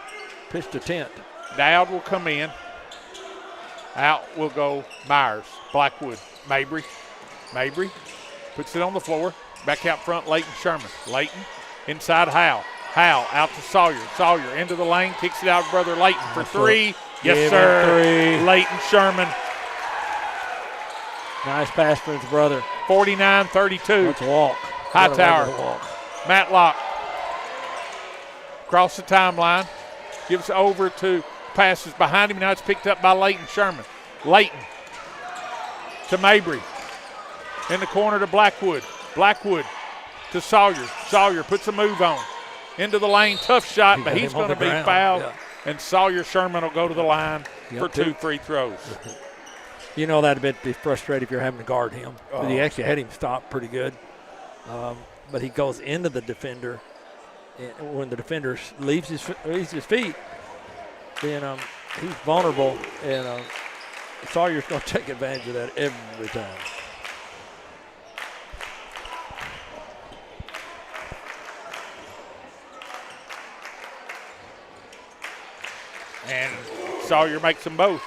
pitched a tent.
Dowd will come in. Out will go Myers. Blackwood. Mabry puts it on the floor. Back out front, Leighton Sherman. Leighton inside Howell. Howell out to Sawyer. Sawyer into the lane, kicks it out to brother Leighton for three. Yes, sir. Leighton Sherman.
Nice pass for his brother.
49-32.
Let's walk.
Hightower. Matlock. Across the timeline. Gives over to passes behind him. Now it's picked up by Leighton Sherman. Leighton to Mabry. In the corner to Blackwood. Blackwood to Sawyer. Sawyer puts a move on. Into the lane. Tough shot, but he's going to be fouled. Yeah. And Sawyer Sherman will go to the line for 2 free throws.
You know that'd be frustrating if you're having to guard him. But he actually had him stopped pretty good. But he goes into the defender. And when the defender leaves his feet, then he's vulnerable. And Sawyer's going to take advantage of that every time.
And Sawyer makes them both.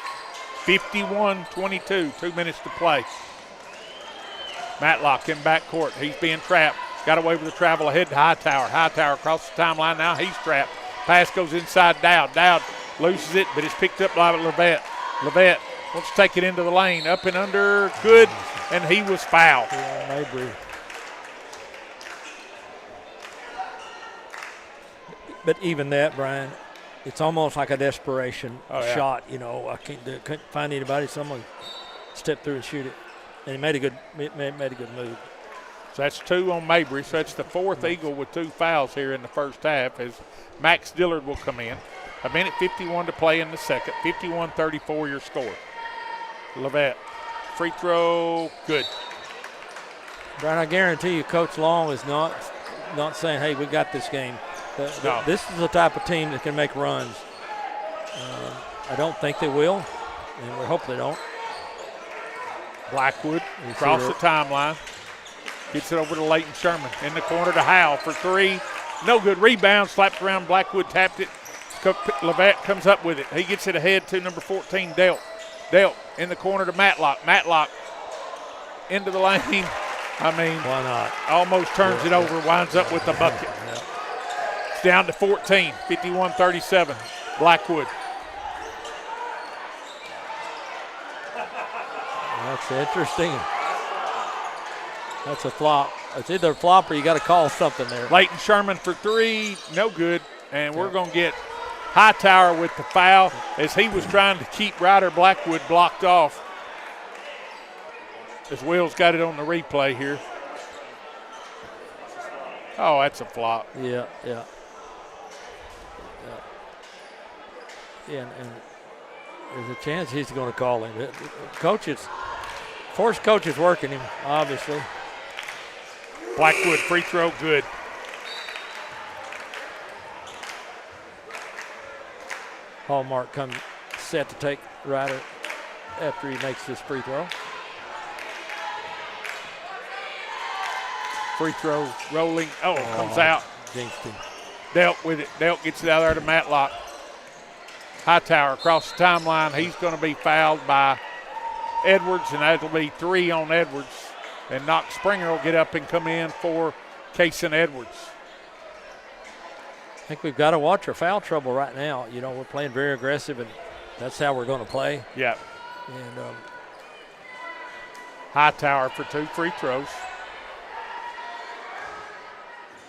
51-22, 2 minutes to play. Matlock in backcourt. He's being trapped. Got away with the travel ahead to Hightower. Hightower across the timeline. Now he's trapped. Pass goes inside Dowd. Dowd loses it, but it's picked up by Levette. Levette wants to take it into the lane. Up and under. Good. And he was fouled.
Yeah, Mabry. But even that, Brian, it's almost like a desperation shot. You know, I couldn't find anybody. Someone stepped through and shoot it, and he made a good move.
So that's 2 on Mabry. So that's the 4th Eagle with 2 fouls here in the first half as Max Dillard will come in. 1:51 to play in the second. 51-34 your score. Levette, free throw, good.
Brian, I guarantee you Coach Long is not saying, hey, we got this game.
No.
This is the type of team that can make runs. I don't think they will, and we hope they don't.
Blackwood across the timeline. Gets it over to Leighton Sherman. In the corner to Howell for 3. No good. Rebound, slapped around. Blackwood tapped it. Levette comes up with it. He gets it ahead to number 14, Delt. Delt in the corner to Matlock. Matlock into the lane. I mean,
why not?
Almost turns it over, winds up with the bucket.
Yeah.
It's down to 14, 51-37. Blackwood.
That's interesting. That's a flop. It's either a flop or you got to call something there.
Leighton Sherman for 3, no good. And we're going to get Hightower with the foul as he was trying to keep Ryder Blackwood blocked off. As Will's got it on the replay here. Oh, that's a flop.
Yeah. And there's a chance he's going to call him. Forrest coach is working him, obviously.
Blackwood free throw, good.
Hallmark comes set to take Ryder after he makes this free throw.
Free throw rolling. Comes out.
Jinxed him.
Delt with it. Delt gets it out there to Matlock. Hightower across the timeline. He's going to be fouled by Edwards, and that'll be 3 on Edwards. And Knox Springer will get up and come in for Kason Edwards.
I think we've got to watch our foul trouble right now. You know, we're playing very aggressive, and that's how we're going to play.
Yeah.
And
Hightower for 2 free throws.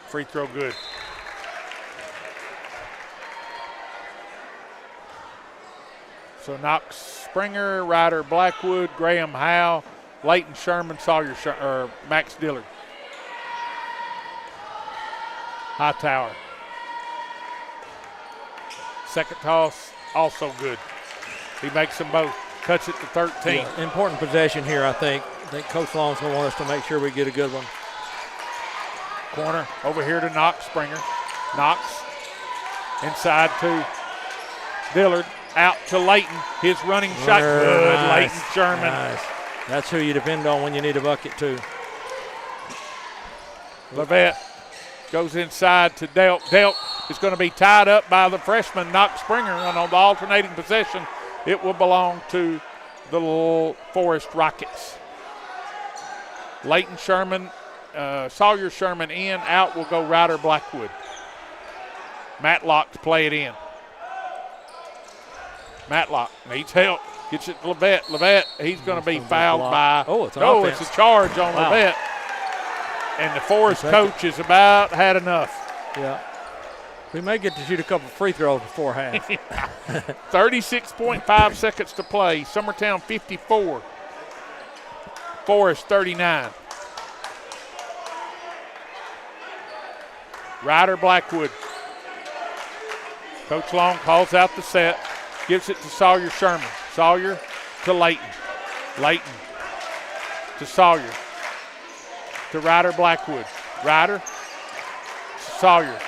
Free throw good. So Knox Springer, Ryder Blackwood, Graham Howe, Leighton Sherman, Max Dillard. Hightower. Second toss, also good. He makes them both. Cuts it to 13.
Yeah, important possession here, I think. I think Coach Long's going to want us to make sure we get a good one.
Corner over here to Knox Springer. Knox Inside to Dillard. Out to Layton. His running shot. Good.
Nice.
Layton Sherman.
Nice. That's who you depend on when you need a bucket, too.
Levette goes inside to Delp. Delp is going to be tied up by the freshman Knox Springer, and on the alternating possession, it will belong to the little Forrest Rockets. Layton Sherman, Sawyer Sherman in, out will go Ryder Blackwood. Matlock to play it in. Matlock needs help. Gets it to Levette. Levette, he's going to be fouled by.
It's an
no,
offense.
it's a charge on Levette. And the Forrest coach is about had enough.
Yeah. We may get to shoot a couple free throws before half.
36.5 seconds to play. Summertown 54. Forrest 39. Ryder Blackwood. Coach Long calls out the set. Gives it to Sawyer Sherman. Sawyer to Layton. Layton to Sawyer. To Ryder Blackwood. Ryder to Sawyer.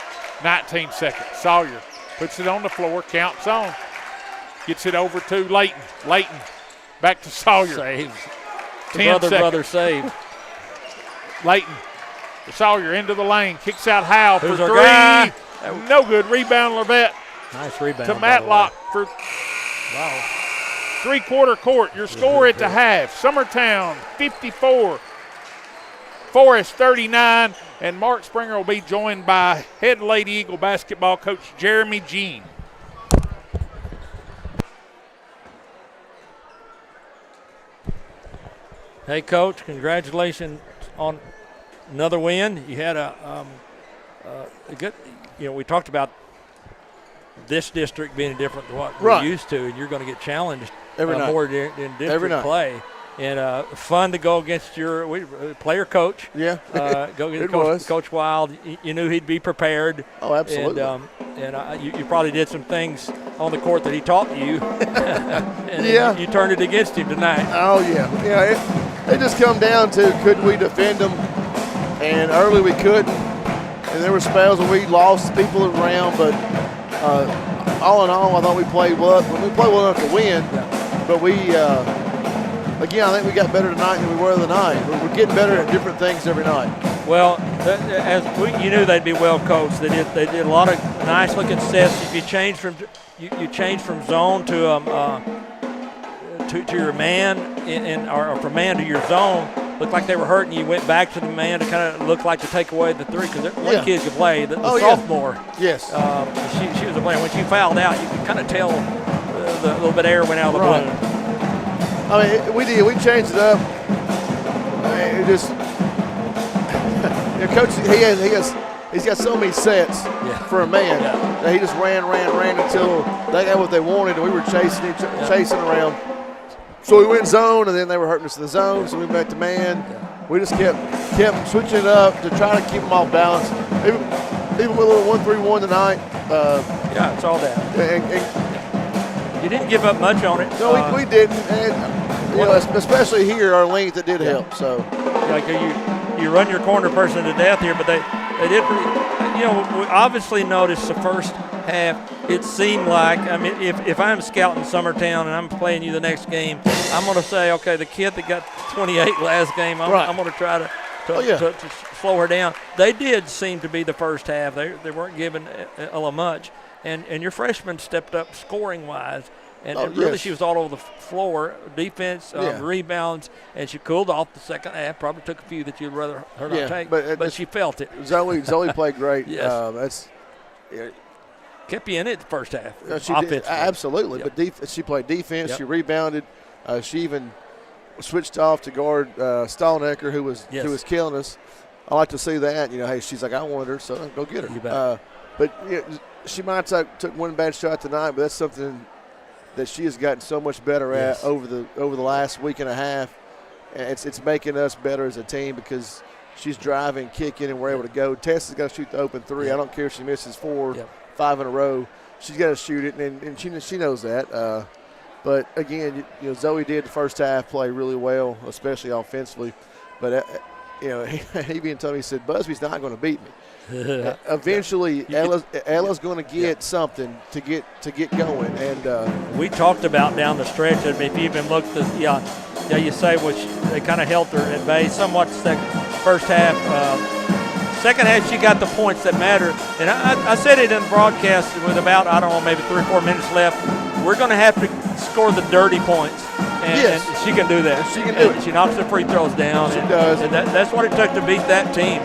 19 seconds. Sawyer puts it on the floor. Counts on. Gets it over to Layton. Layton back to Sawyer.
Saves.
10 seconds.
Brother saved.
Layton to Sawyer into the lane. Kicks out Howe for
Who's our
three.
guy?
No good. Rebound Levette.
Nice rebound.
To Matlock for three-quarter court. Your score at the half. Summertown 54. Forrest 39. And Mark Springer will be joined by head Lady Eagle basketball coach Jeremy Jean.
Hey, Coach, congratulations on another win. You had a good, we talked about this district being different than what we're used to, and you're going to get challenged
every night.
More in district play. And fun to go against your player coach.
Yeah,
go against Coach Wild. You knew he'd be prepared.
Oh, absolutely.
And you probably did some things on the court that he taught you. And you turned it against him tonight.
Oh, yeah. It just come down to could we defend them, and early we couldn't. And there were spells where we lost people around, but all in all, I thought we played well. We played well enough to win, but we again, I think we got better tonight than we were the night. We're getting better at different things every night.
Well, you knew they'd be well coached. They did a lot of nice looking sets. If you change from zone to your man or from man to your zone, looked like they were hurting. You went back to the man to kind of look like to take away the three because one kid could play. The sophomore,
yes,
she was a player. When she fouled out, you could kind of tell the little bit of air went out of the balloon.
I mean, we did. We changed it up. It just, Coach, he's got so many sets for a man that he just ran until they got what they wanted, and we were chasing around. So we went zone, and then they were hurting us in the zone, so we went back to man. We just kept switching it up to try to keep them off balance. Even with a little 1-3-1 tonight.
It's all that.
And
you didn't give up much on it.
No, we didn't. And, especially here, our length, it did help. So,
like you run your corner person to death here, but they did. We obviously noticed the first half. It seemed like, if I'm scouting Summertown and I'm playing you the next game, I'm going to say, okay, the kid that got 28 last game, I'm going to try to slow her down. They did seem to be the first half. They weren't giving much, and your freshman stepped up scoring wise. And really, she was all over the floor, defense, rebounds, and she cooled off the second half. Probably took a few that you'd rather her not take, but she felt it.
Zoe played great.
Yes. Kept you in it the first half.
She did, absolutely. Yep. But she played defense. Yep. She rebounded. She even switched off to guard Stallnecker, who was killing us. I like to see that. Hey, she's like, I wanted her, so go get her.
You bet.
But she might have took one bad shot tonight, but that's something that she has gotten so much better at over the last week and a half. And it's making us better as a team because she's driving, kicking, and we're able to go. Tess has got to shoot the open three. I don't care if she misses 4-5 in a row. She's got to shoot it, and she knows that. But, again, Zoe did the first half play really well, especially offensively. But he even told me, he said, Busby's not going to beat me. Eventually, Ella's going to get something to get going. And
we talked about down the stretch. I mean, if you even looked at, you say, they kind of held her at bay somewhat first half. Second half, she got the points that matter. And I said it in the broadcast with about, I don't know, maybe 3 or 4 minutes left. We're going to have to score the dirty points. And she can do that.
She can do it.
She knocks the free throws down.
She does.
And that's what it took to beat that team.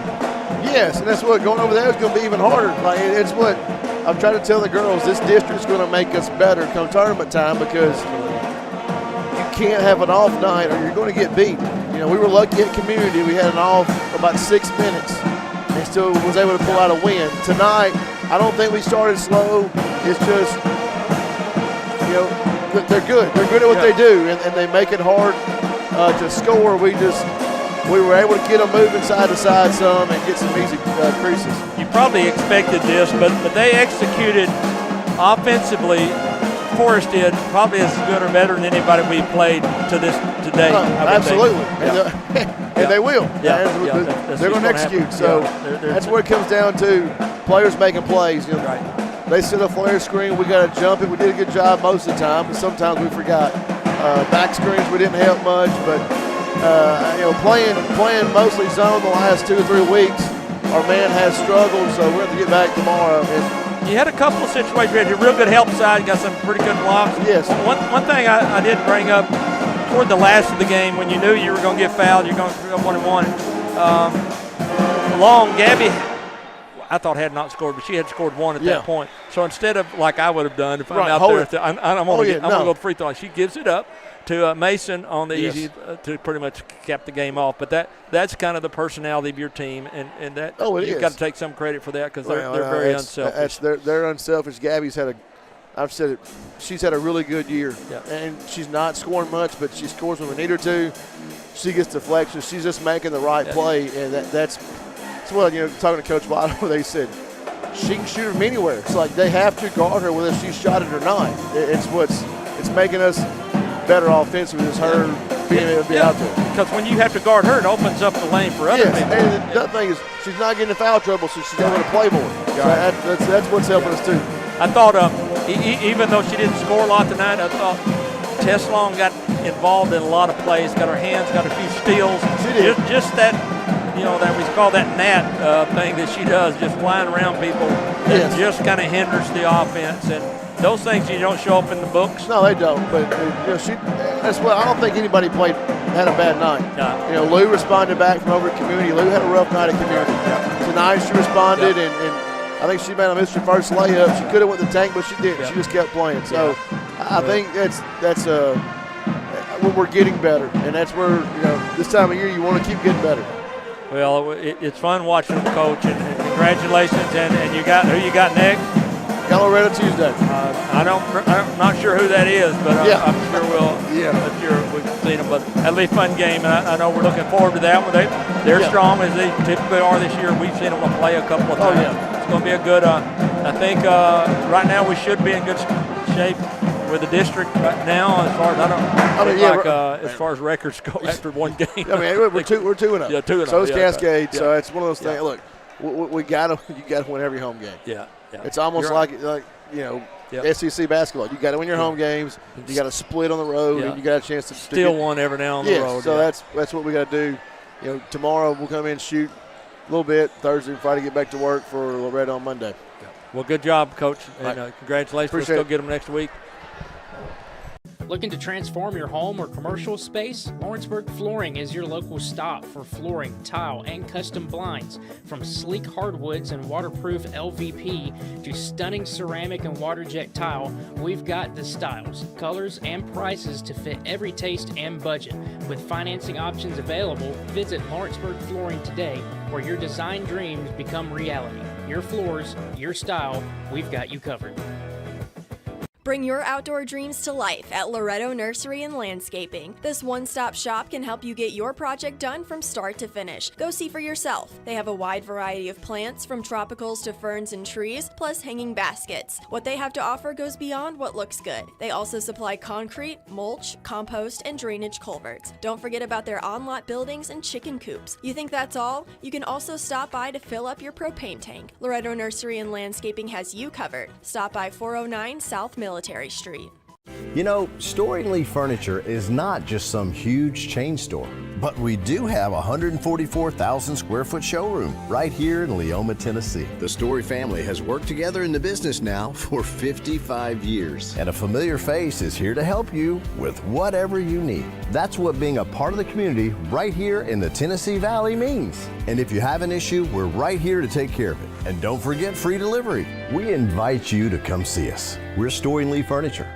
Yes, and that's what going over there is going to be even harder. Like, it's what I'm trying to tell the girls. This district's going to make us better come tournament time, because you can't have an off night or you're going to get beat. We were lucky at community. We had an off for about 6 minutes and still was able to pull out a win. Tonight, I don't think we started slow. It's just, they're good. They're good at what they do, and they make it hard to score. We were able to get them moving side to side some and get some easy creases.
You probably expected this, but they executed offensively. Forrest did probably as good or better than anybody we played today.
Absolutely, and they will.
They're
going to execute. So that's what it comes down to: players making plays. They set a flare screen. We got to jump it. We did a good job most of the time, but sometimes we forgot. Back screens we didn't help much, but playing mostly zone the last 2 or 3 weeks, our man has struggled. So we're going to get back tomorrow.
You had a couple of situations where you had a real good help side, got some pretty good blocks.
Yes.
One thing I did bring up toward the last of the game, when you knew you were going to get fouled, you're going to go 1-1. Gabby, I thought had not scored, but she had scored 1 at that point. So instead of like I would have done if I'm out there, I'm going to go to free throw. She gives it up to Mason on the easy to pretty much cap the game off. But that's kind of the personality of your team, and that you've got to take some credit for that, because they're very unselfish.
They're unselfish. Gabby's I've said it, she's had a really good year, and she's not scoring much, but she scores when we need her to. She gets deflections. She's just making the right play, and that's what, talking to Coach Waddle, they said she can shoot from anywhere. It's like they have to guard her whether she shot it or not. It's making us better offensively, is her being able to be out there.
Because when you have to guard her, it opens up the lane for other people.
And the other thing is she's not getting in foul trouble, so she's able to play more. So that's what's helping us too.
I thought even though she didn't score a lot tonight, I thought Tess Long got involved in a lot of plays, got her hands, got a few steals.
She did.
Just that, that we call that gnat thing that she does, just flying around people. It just kind of hinders the offense. And those things you don't show up in the books.
No, they don't. But that's what I don't think anybody had a bad night.
No.
Lou responded back from over at community. Lou had a rough night at community. Tonight she responded, and I think she might have missed her first layup. She could have went the tank, but she didn't. She just kept playing. So I think that's when we're getting better, and that's where this time of year you want to keep getting better.
Well, it's fun watching them coach, and congratulations. And you got who you got next?
Loretta Tuesday.
I'm not sure who that is, but I'm sure we've seen them. But that'll be a fun game, and I know we're looking forward to that one. They're strong as they typically are this year. We've seen them play a couple of times. It's going to be a good. I think right now we should be in good shape with the district right now. As far as as far as records go after one game.
We're 2-0.
Yeah, 2-0.
So is Cascade. So it's one of those things. Look, you got to win every home game.
Yeah.
It's almost like SEC basketball. You got to win your home games. You got to split on the road, and you got a chance to
steal one every now on the road.
So that's what we got to do. Tomorrow we'll come in and shoot a little bit. Thursday and Friday get back to work for Loretta on Monday.
Well, good job, Coach, and congratulations.
Appreciate
Let's go get them next week.
Looking to transform your home or commercial space? Lawrenceburg Flooring is your local stop for flooring, tile, and custom blinds. From sleek hardwoods and waterproof LVP to stunning ceramic and water jet tile, we've got the styles, colors, and prices to fit every taste and budget. With financing options available, visit Lawrenceburg Flooring today, where your design dreams become reality. Your floors, your style, we've got you covered.
Bring your outdoor dreams to life at Loretto Nursery and Landscaping. This one-stop shop can help you get your project done from start to finish. Go see for yourself. They have a wide variety of plants, from tropicals to ferns and trees, plus hanging baskets. What they have to offer goes beyond what looks good. They also supply concrete, mulch, compost, and drainage culverts. Don't forget about their on-lot buildings and chicken coops. You think that's all? You can also stop by to fill up your propane tank. Loretto Nursery and Landscaping has you covered. Stop by 409 South Military Street.
You know, Storing Lee Furniture is not just some huge chain store, but we do have a 144,000 square foot showroom right here in Leoma, Tennessee.
The Story family has worked together in the business now for 55 years.
And a familiar face is here to help you with whatever you need. That's what being a part of the community right here in the Tennessee Valley means. And if you have an issue, we're right here to take care of it. And don't forget free delivery. We invite you to come see us. We're Storing Lee Furniture.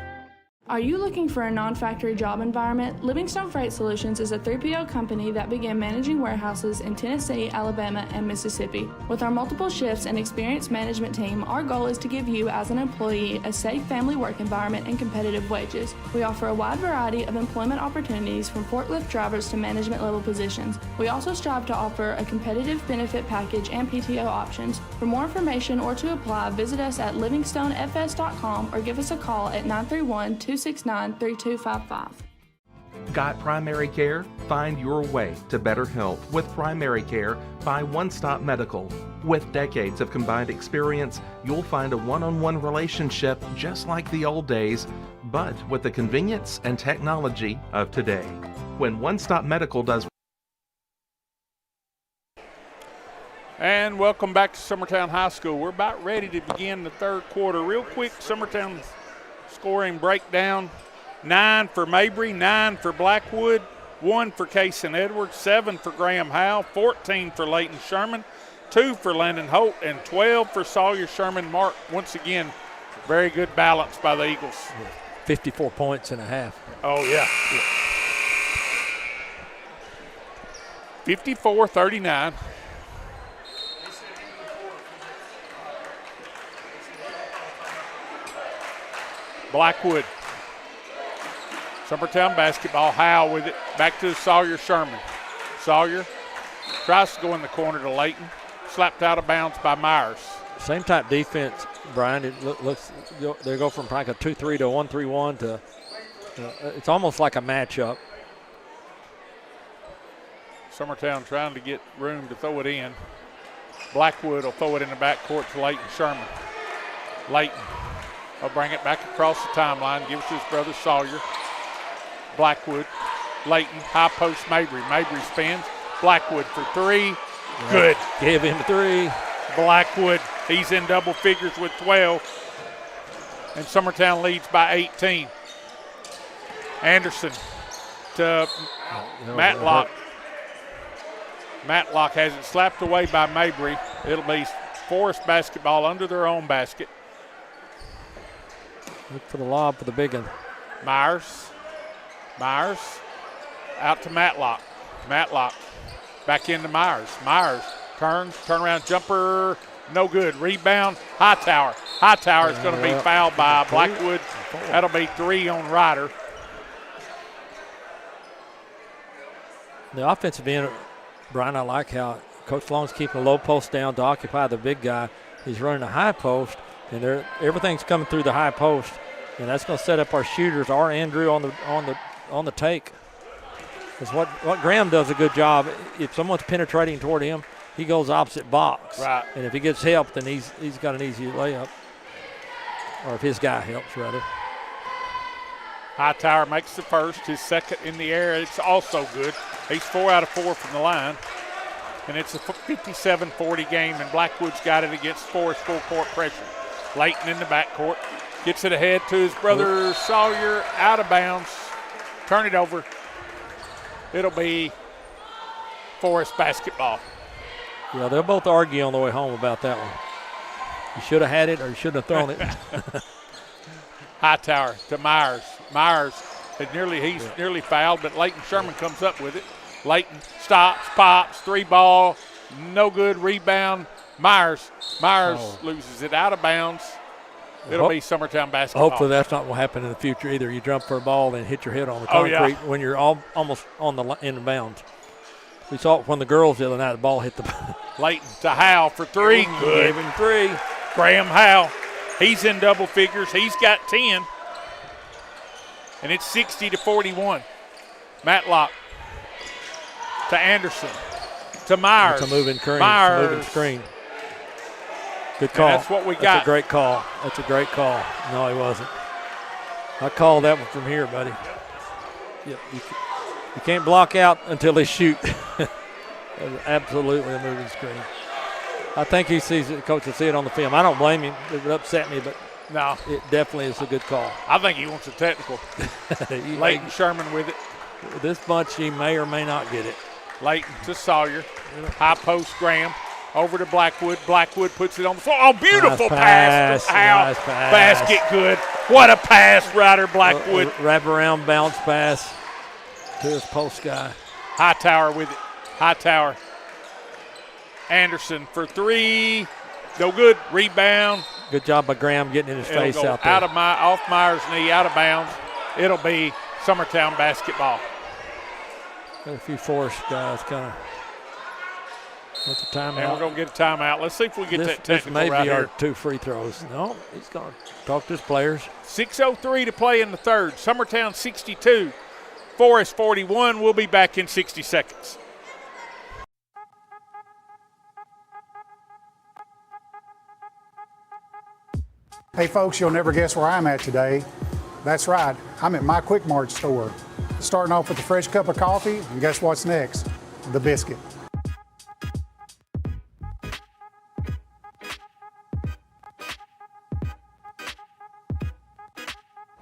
Are you looking for a non-factory job environment? Livingstone Freight Solutions is a 3PL company that began managing warehouses in Tennessee, Alabama, and Mississippi. With our multiple shifts and experienced management team, our goal is to give you as an employee a safe family work environment and competitive wages. We offer a wide variety of employment opportunities from forklift drivers to management level positions. We also strive to offer a competitive benefit package and PTO options. For more information or to apply, visit us at livingstonefs.com or give us a call at 931-269-3255.
Got primary care? Find your way to better health with primary care by One Stop Medical. With decades of combined experience, you'll find a one-on-one relationship just like the old days, but with the convenience and technology of today. When One Stop Medical does.
And welcome back to Summertown High School. We're about ready to begin the third quarter. Real quick, Summertown scoring breakdown: 9 for Mabry, 9 for Blackwood, 1 for Kason Edwards, 7 for Graham Howe, 14 for Leighton Sherman, 2 for Landon Holt, and 12 for Sawyer Sherman. Mark, once again, very good balance by the Eagles.
54 points and a half.
Oh, yeah. 54-39. Blackwood. Summertown basketball. Howe with it. Back to Sawyer Sherman. Sawyer tries to go in the corner to Leighton. Slapped out of bounds by Myers.
Same type defense, Brian. It looks they go from like a 2-3 to a 1-3-1 to it's almost like a matchup.
Summertown trying to get room to throw it in. Blackwood will throw it in the backcourt to Leighton Sherman. Leighton will bring it back across the timeline, give it to his brother Sawyer. Blackwood, Leighton, high post Mabry. Mabry spins. Blackwood for 3. Good.
Give him 3.
Blackwood, he's in double figures with 12. And Summertown leads by 18. Anderson to Matlock. Matlock has it slapped away by Mabry. It'll be Forrest basketball under their own basket.
Look for the lob for the big one.
Myers out to Matlock. Matlock back into Myers. Myers turns, turnaround jumper, no good. Rebound, Hightower. Hightower is going to be fouled by Blackwood. That'll be 3 on Ryder.
The offensive end, Brian, I like how Coach Long's keeping a low post down to occupy the big guy. He's running a high post, and everything's coming through the high post, and that's going to set up our shooters. Our Andrew on the take. Because what Graham does a good job. If someone's penetrating toward him, he goes opposite box.
Right.
And if he gets help, then he's got an easy layup. Or if his guy helps, rather.
Hightower makes the first, his second in the air. It's also good. He's 4 out of 4 from the line. And it's a 57-40 game, and Blackwood's got it against Forrest full court pressure. Leighton in the backcourt. Gets it ahead to his brother Sawyer, out of bounds. Turn it over. It'll be Forrest basketball.
Yeah, they'll both argue on the way home about that one. You should have had it or you shouldn't have thrown it.
Hightower to Myers. Myers he's nearly fouled, but Leighton Sherman comes up with it. Leighton stops, pops, 3 ball, no good, rebound. Myers loses it out of bounds. It'll be Summertown basketball.
Hopefully that's not what will happen in the future either. You jump for a ball and hit your head on the concrete when you're almost on the end of bounds. We saw it when the girls the other night. The ball hit the
Layton to Howe for three. Good.
Gave him 3.
Graham Howe. He's in double figures. He's got 10. And it's 60-41. Matlock to Anderson to Myers.
It's a moving screen.
Myers.
It's a moving screen. Good call.
And that's what we got.
That's a great call. That's a great call. No, he wasn't. I called that one from here, buddy. Yep, you can't block out until they shoot. Absolutely a moving screen. I think he sees it. The coach will see it on the film. I don't blame him. It would upset me, but
no,
it definitely is a good call.
I think he wants a technical. Layton Sherman with it.
This bunch, he may or may not get it.
Layton to Sawyer. High post Graham. Over to Blackwood. Blackwood puts it on the floor. Oh, beautiful pass.
Nice pass.
Basket good. What a pass, Ryder Blackwood.
Wrap around bounce pass to his post guy.
Hightower with it. Hightower. Anderson for 3. No good. Rebound.
Good job by Graham getting in his face out there.
Off Myers' knee, out of bounds. It'll be Summertown basketball.
Got a few Forrest guys kind of. What's the timeout?
And we're going to get a timeout. Let's see if we get that technical
this may
right
be
here.
our 2 free throws. No, he's going to talk to his players.
6:03 to play in the third. Summertown 62. Forrest 41. We'll be back in 60 seconds.
Hey folks, you'll never guess where I'm at today. That's right, I'm at my Quick Mart store. Starting off with a fresh cup of coffee, and guess what's next? The biscuit.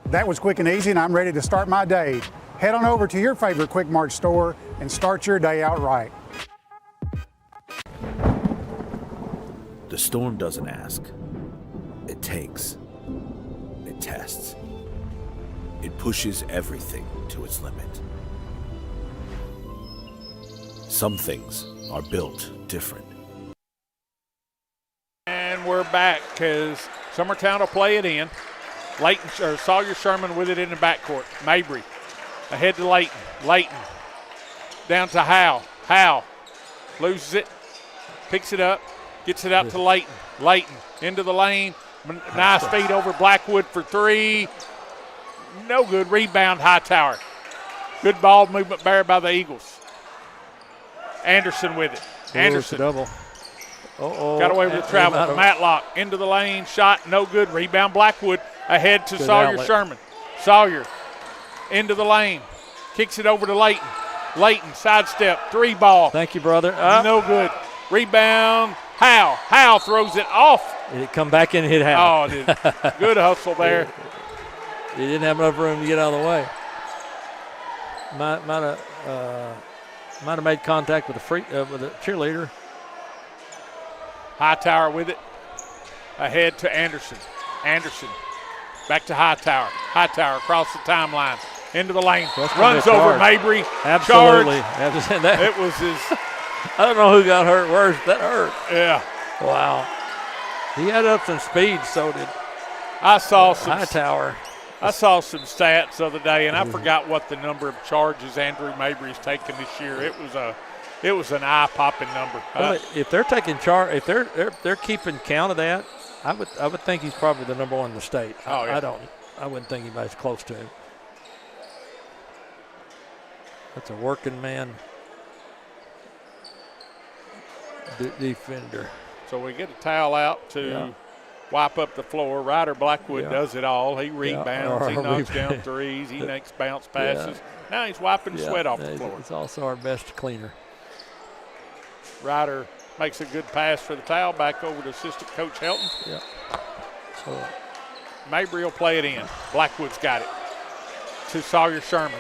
That was quick and easy, and I'm ready to start my day. Head on over to your favorite Quick Mart store and start your day out right.
The storm doesn't ask. It takes. It tests. It pushes everything to its limit. Some things are built different.
And we're back because Summertown will play it in. Sawyer Sherman with it in the backcourt. Mabry ahead to Layton. Layton down to Howe. Howe loses it, picks it up, gets it out to Layton. Layton into the lane. Nice feed over Blackwood for 3. No good. Rebound Hightower. Good ball movement there by the Eagles. Anderson with it. Anderson.
Double.
Got away with the travel. Matlock into the lane. Shot no good. Rebound Blackwood. Ahead to Sawyer Sherman. Sawyer into the lane. Kicks it over to Layton. Layton sidestep. 3 ball.
Thank you, brother.
No good. Rebound. Howe. Howe throws it off.
Did it come back in and hit Howe?
Oh, it did. Good hustle there.
He didn't have enough room to get out of the way. Might have made contact with the cheerleader.
Hightower with it. Ahead to Anderson. Anderson back to Hightower. Hightower across the timeline. Into the lane. Runs over Mabry.
Absolutely.
It was his.
I don't know who got hurt worse. That hurt.
Yeah.
Wow. He had up some speed, so did
Hightower. I saw some stats the other day, and I forgot what the number of charges Andrew Mabry's taken this year. It was an eye-popping number.
Well, if they're taking if they're keeping count of that, I would think he's probably the number 1 in the state.
Oh, yeah.
I wouldn't think anybody's close to him. That's a working man defender.
So we get a towel out to wipe up the floor. Ryder Blackwood does it all. He rebounds. He knocks down threes. He makes bounce passes. Now he's wiping the sweat off the floor.
It's also our best cleaner.
Ryder makes a good pass for the towel back over to assistant coach Helton.
Yeah. So
Mabry will play it in. Blackwood's got it to Sawyer Sherman.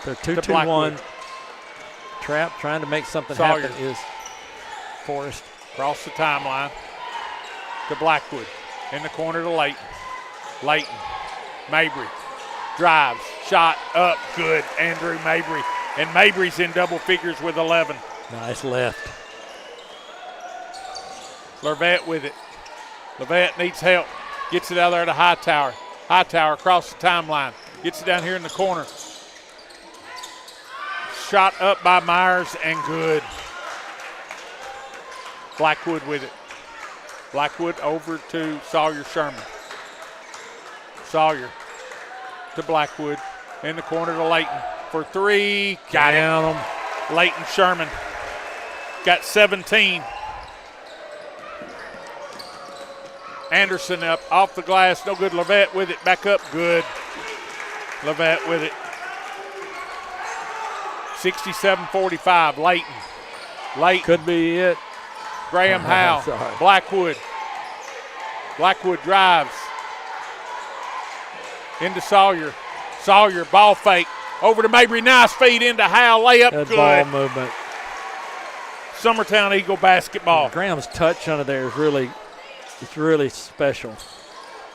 The 2-2-1 trap trying to make something happen is Forrest.
Across the timeline to Blackwood. In the corner to Layton. Layton. Mabry. Drives. Shot up. Good. Andrew Mabry. And Mabry's in double figures with 11.
Nice left.
Lervette with it. Lervette needs help. Gets it out there to Hightower. Hightower across the timeline. Gets it down here in the corner. Shot up by Myers and good. Blackwood with it. Blackwood over to Sawyer Sherman. Sawyer to Blackwood. In the corner to Layton for three. Got him. Layton Sherman got 17. Anderson up off the glass. No good. Levette with it. Back up. Good. Levette with it. 67-45. Layton. Layton.
Could be it.
Graham Howe. Blackwood. Blackwood drives. Into Sawyer. Sawyer, ball fake. Over to Mabry. Nice feed into Howe. Layup.
Good
good.
ball movement.
Summertown Eagle basketball.
Graham's touch under there is really special.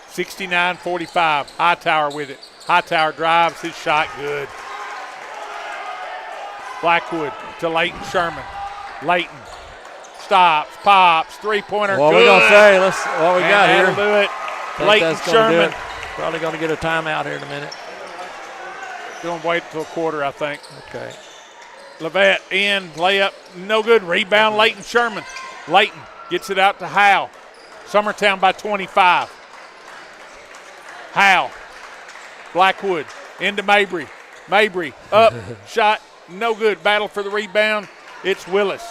69-45. Hightower with it. Hightower drives. His shot good. Blackwood to Layton Sherman. Layton stops, pops, three-pointer.
What
good.
we gonna say? What we got here?
That'll do it.
Think
Layton
that's gonna
Sherman.
do it. Probably going to get a timeout here in a minute.
Going to wait till a quarter, I think.
Okay.
Levette in, layup, no good. Rebound, Layton Sherman. Layton gets it out to Howe. Summertown by 25. Howe. Blackwood into Mabry. Mabry up, shot, no good. Battle for the rebound. It's Willis.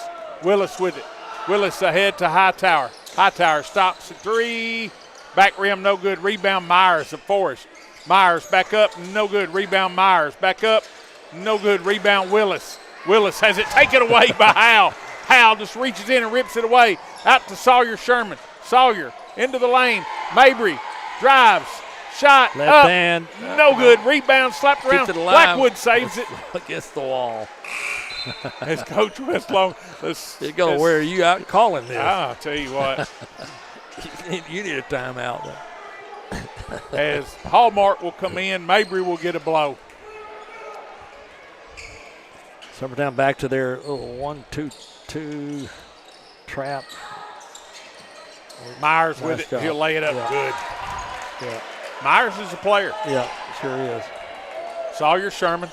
Willis with it. Willis ahead to Hightower. Hightower stops at three. Back rim, no good. Rebound, Myers of Forrest. Myers back up, no good. Rebound, Myers. Back up, no good. Rebound, Willis. Willis has it taken away by Howe. Howe just reaches in and rips it away. Out to Sawyer Sherman. Sawyer into the lane. Mabry drives. Shot
Left
up.
hand.
No good. Rebound slapped around. Blackwood saves it.
Against the wall.
As Coach Westlong.
He's going to wear you out calling this.
I'll tell you what.
You need a timeout.
As Hallmark will come in, Mabry will get a blow.
Summertown back to their little 1-2-2 trap.
Myers
Nice
with it.
job.
He'll lay it up good.
Yeah.
Myers is a player.
Yeah, sure is.
Sawyer Sherman.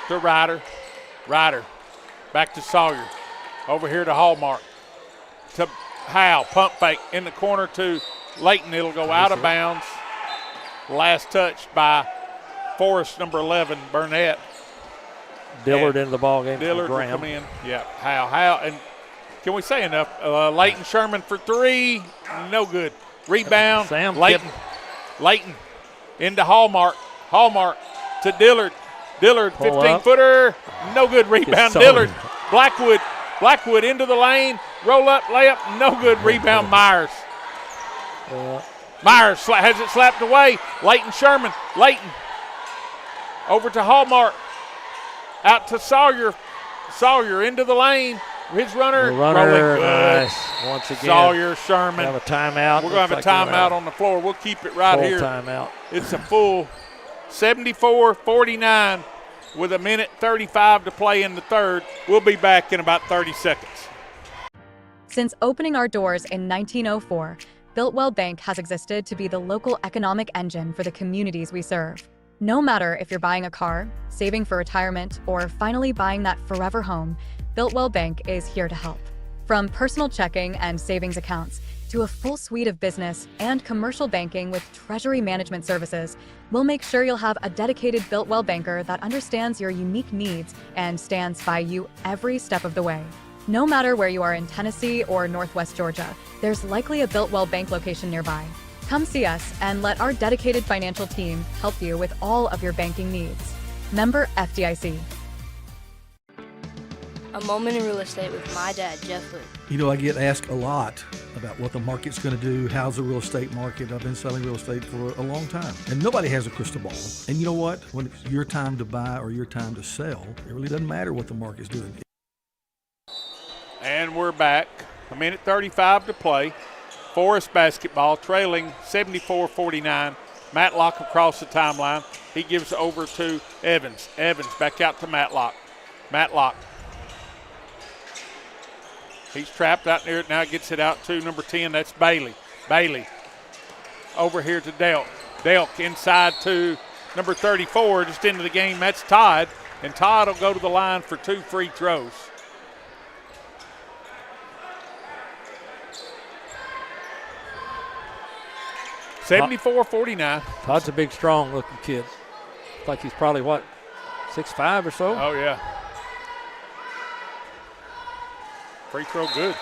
To Ryder. Ryder. Back to Sawyer. Over here to Hallmark. To Howe. Pump fake in the corner to Layton. It'll go out of bounds. Last touch by Forrest, number 11, Burnett.
Dillard into the ball game.
Dillard will
Graham.
come in. Yeah, Howe. And can we say enough? Layton Sherman for three. No good. Rebound.
Sam
Layton. Layton into Hallmark. Hallmark to Dillard. Dillard, 15-footer. No good. Rebound, Dillard. Blackwood. Blackwood into the lane. Roll up, layup. No good. Rebound, Myers. Myers has it slapped away. Layton Sherman. Layton. Over to Hallmark. Out to Sawyer. Sawyer into the lane. His runner. Rolling good.
Nice. Once again.
Sawyer Sherman.
Have a timeout.
We're going to have a timeout on the floor. We'll keep it right
full
here.
Timeout.
It's a full 74-49 with a minute 35 to play in the third. We'll be back in about 30 seconds.
Since opening our doors in 1904, Builtwell Bank has existed to be the local economic engine for the communities we serve. No matter if you're buying a car, saving for retirement, or finally buying that forever home, Builtwell Bank is here to help. From personal checking and savings accounts to a full suite of business and commercial banking with treasury management services, we'll make sure you'll have a dedicated Builtwell banker that understands your unique needs and stands by you every step of the way. No matter where you are in Tennessee or Northwest Georgia, there's likely a Builtwell Bank location nearby. Come see us and let our dedicated financial team help you with all of your banking needs. Member FDIC.
A moment in real estate with my dad, Jeff Hood.
You know, I get asked a lot about what the market's going to do. How's the real estate market? I've been selling real estate for a long time, and nobody has a crystal ball. And you know what? When it's your time to buy or your time to sell, it really doesn't matter what the market's doing.
And we're back. A minute 35 to play. Forrest basketball trailing 74-49. Matlock across the timeline. He gives over to Evans. Evans back out to Matlock. Matlock. He's trapped out there. Now gets it out to number 10. That's Bailey. Bailey over here to Delk. Delk inside to number 34, just into the game. That's Todd. And Todd will go to the line for 2 free throws.
Todd,
74-49.
Todd's a big, strong-looking kid. Looks like he's probably, 6'5" or so?
Oh, yeah. Free throw good.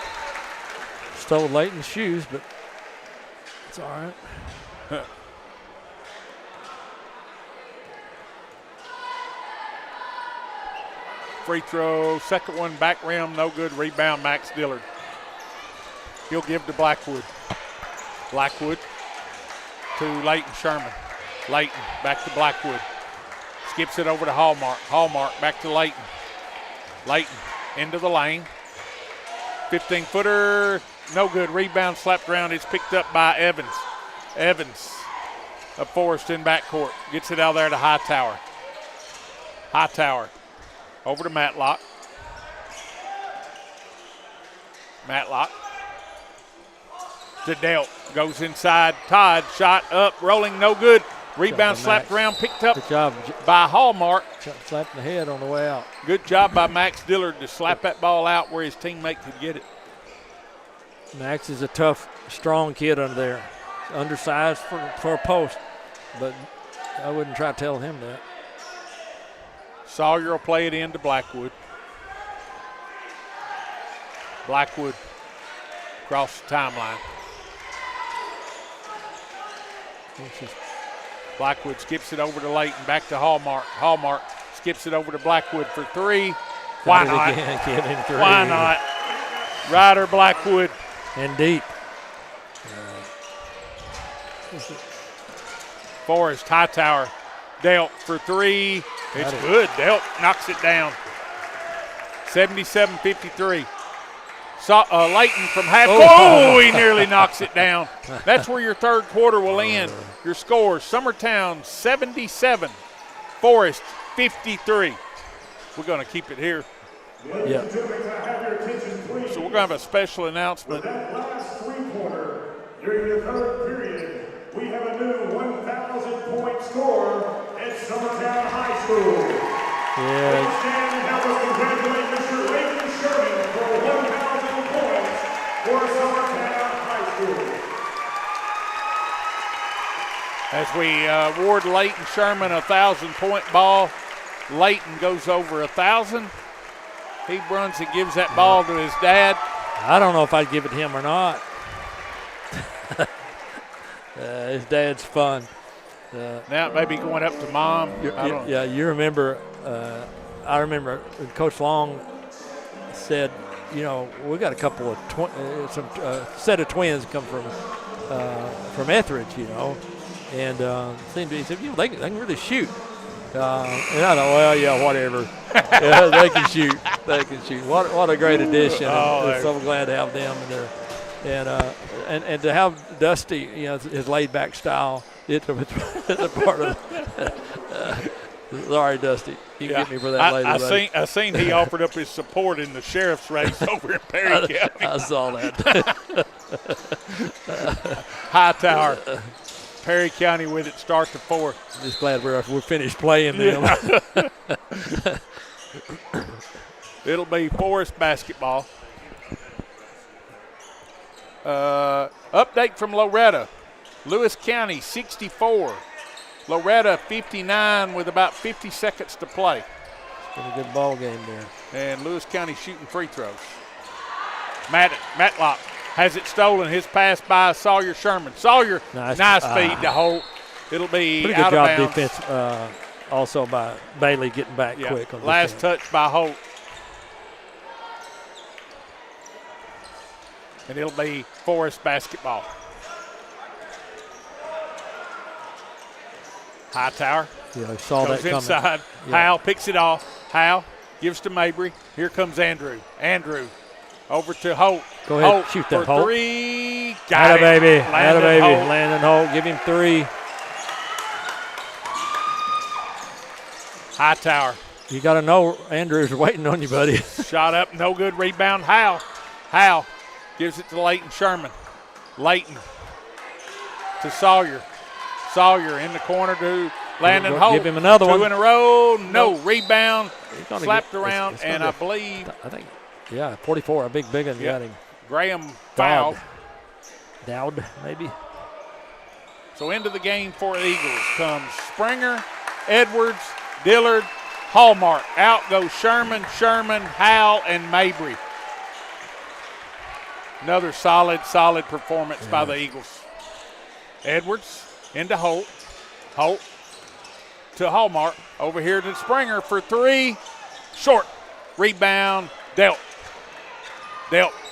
Stole Layton's shoes, but it's all right.
Free throw, second one, back rim, no good. Rebound, Max Dillard. He'll give to Blackwood. Blackwood to Layton Sherman. Layton back to Blackwood. Skips it over to Hallmark. Hallmark back to Layton. Layton into the lane. 15-footer, no good. Rebound slapped around. It's picked up by Evans. Evans of Forrest in backcourt. Gets it out there to Hightower. Hightower over to Matlock. Matlock to Delk. Goes inside. Todd shot up, rolling, no good. Rebound slapped around, picked up by Hallmark.
Slapped in the head on the way out.
Good job by Max Dillard to slap that ball out where his teammate could get it.
Max is a tough, strong kid under there. Undersized for a post, but I wouldn't try to tell him that.
Sawyer will play it into Blackwood. Blackwood across the timeline. Blackwood skips it over to Layton, back to Hallmark. Hallmark skips it over to Blackwood for 3. Why not?
Give him 3.
Why not? Ryder Blackwood.
And deep.
Forrest, Hightower, Delk for 3. It's good. Delk knocks it down. 77-53. Layton from half. Oh, he nearly knocks it down. That's where your third quarter will end. Your scores: Summertown 77, Forrest 53. We're going to keep it here.
Yeah.
So we're going to have a special announcement.
For that last three-quarter, during the third period, we have a new 1,000-point score at Summertown High School.
Yeah.
Please stand and help us congratulate Mr. Layton Sherman for 1,000 points for Summertown High School.
As we award Layton Sherman a 1,000-point ball, Layton goes over 1,000. He runs and gives that ball to his dad.
I don't know if I'd give it to him or not. His dad's fun.
Now it may be going up to mom.
Yeah, you remember, I remember Coach Long said, you know, we got a couple of set of twins come from Etheridge, you know, and he said, you know, they can really shoot. And I thought, well, yeah, whatever. Yeah, they can shoot. They can shoot. What a great addition! I'm so glad to have them in there, and to have Dusty, you know, his laid back style. It's a part of. Sorry, Dusty. You can get me for that later.
I seen he offered up his support in the sheriff's race over in Perry County.
I saw that.
Hightower. Perry County with it, start to 4.
I'm just glad we're finished playing them.
Yeah. It'll be Forrest basketball. Update from Loretta. Lewis County 64. Loretta 59 with about 50 seconds to play.
It's been a good ball game there.
And Lewis County shooting free throws. Matlock has it stolen. His pass by Sawyer Sherman. Sawyer, nice feed to Holt. It'll be
pretty
out
good
of
job
bounds.
defense also by Bailey getting back quick. On
last touch by Holt. And it'll be Forrest basketball. Hightower.
Yeah, I saw
goes
that coming.
Inside.
Yeah.
Howell picks it off. Howell gives to Mabry. Here comes Andrew. Andrew over to Holt.
Go ahead,
Holt
shoot that,
for
Holt.
3. Got it.
Baby.
Holt.
Landon Holt. Give him 3.
Hightower.
You got to know Andrew's waiting on you, buddy.
Shot up, no good. Rebound, Howell. Howe gives it to Leighton Sherman. Leighton to Sawyer. Sawyer in the corner to Landon Holt.
Give him another one.
2 in a row. No. Rebound. Slapped around,
it's
and I believe.
I think, 44. A big one got him.
Graham fouled.
Dowd, maybe.
So into the game for the Eagles comes Springer, Edwards, Dillard, Hallmark. Out goes Sherman, Howell, and Mabry. Another solid performance by the Eagles. Edwards into Holt. Holt to Hallmark. Over here to Springer for 3. Short. Rebound. Dealt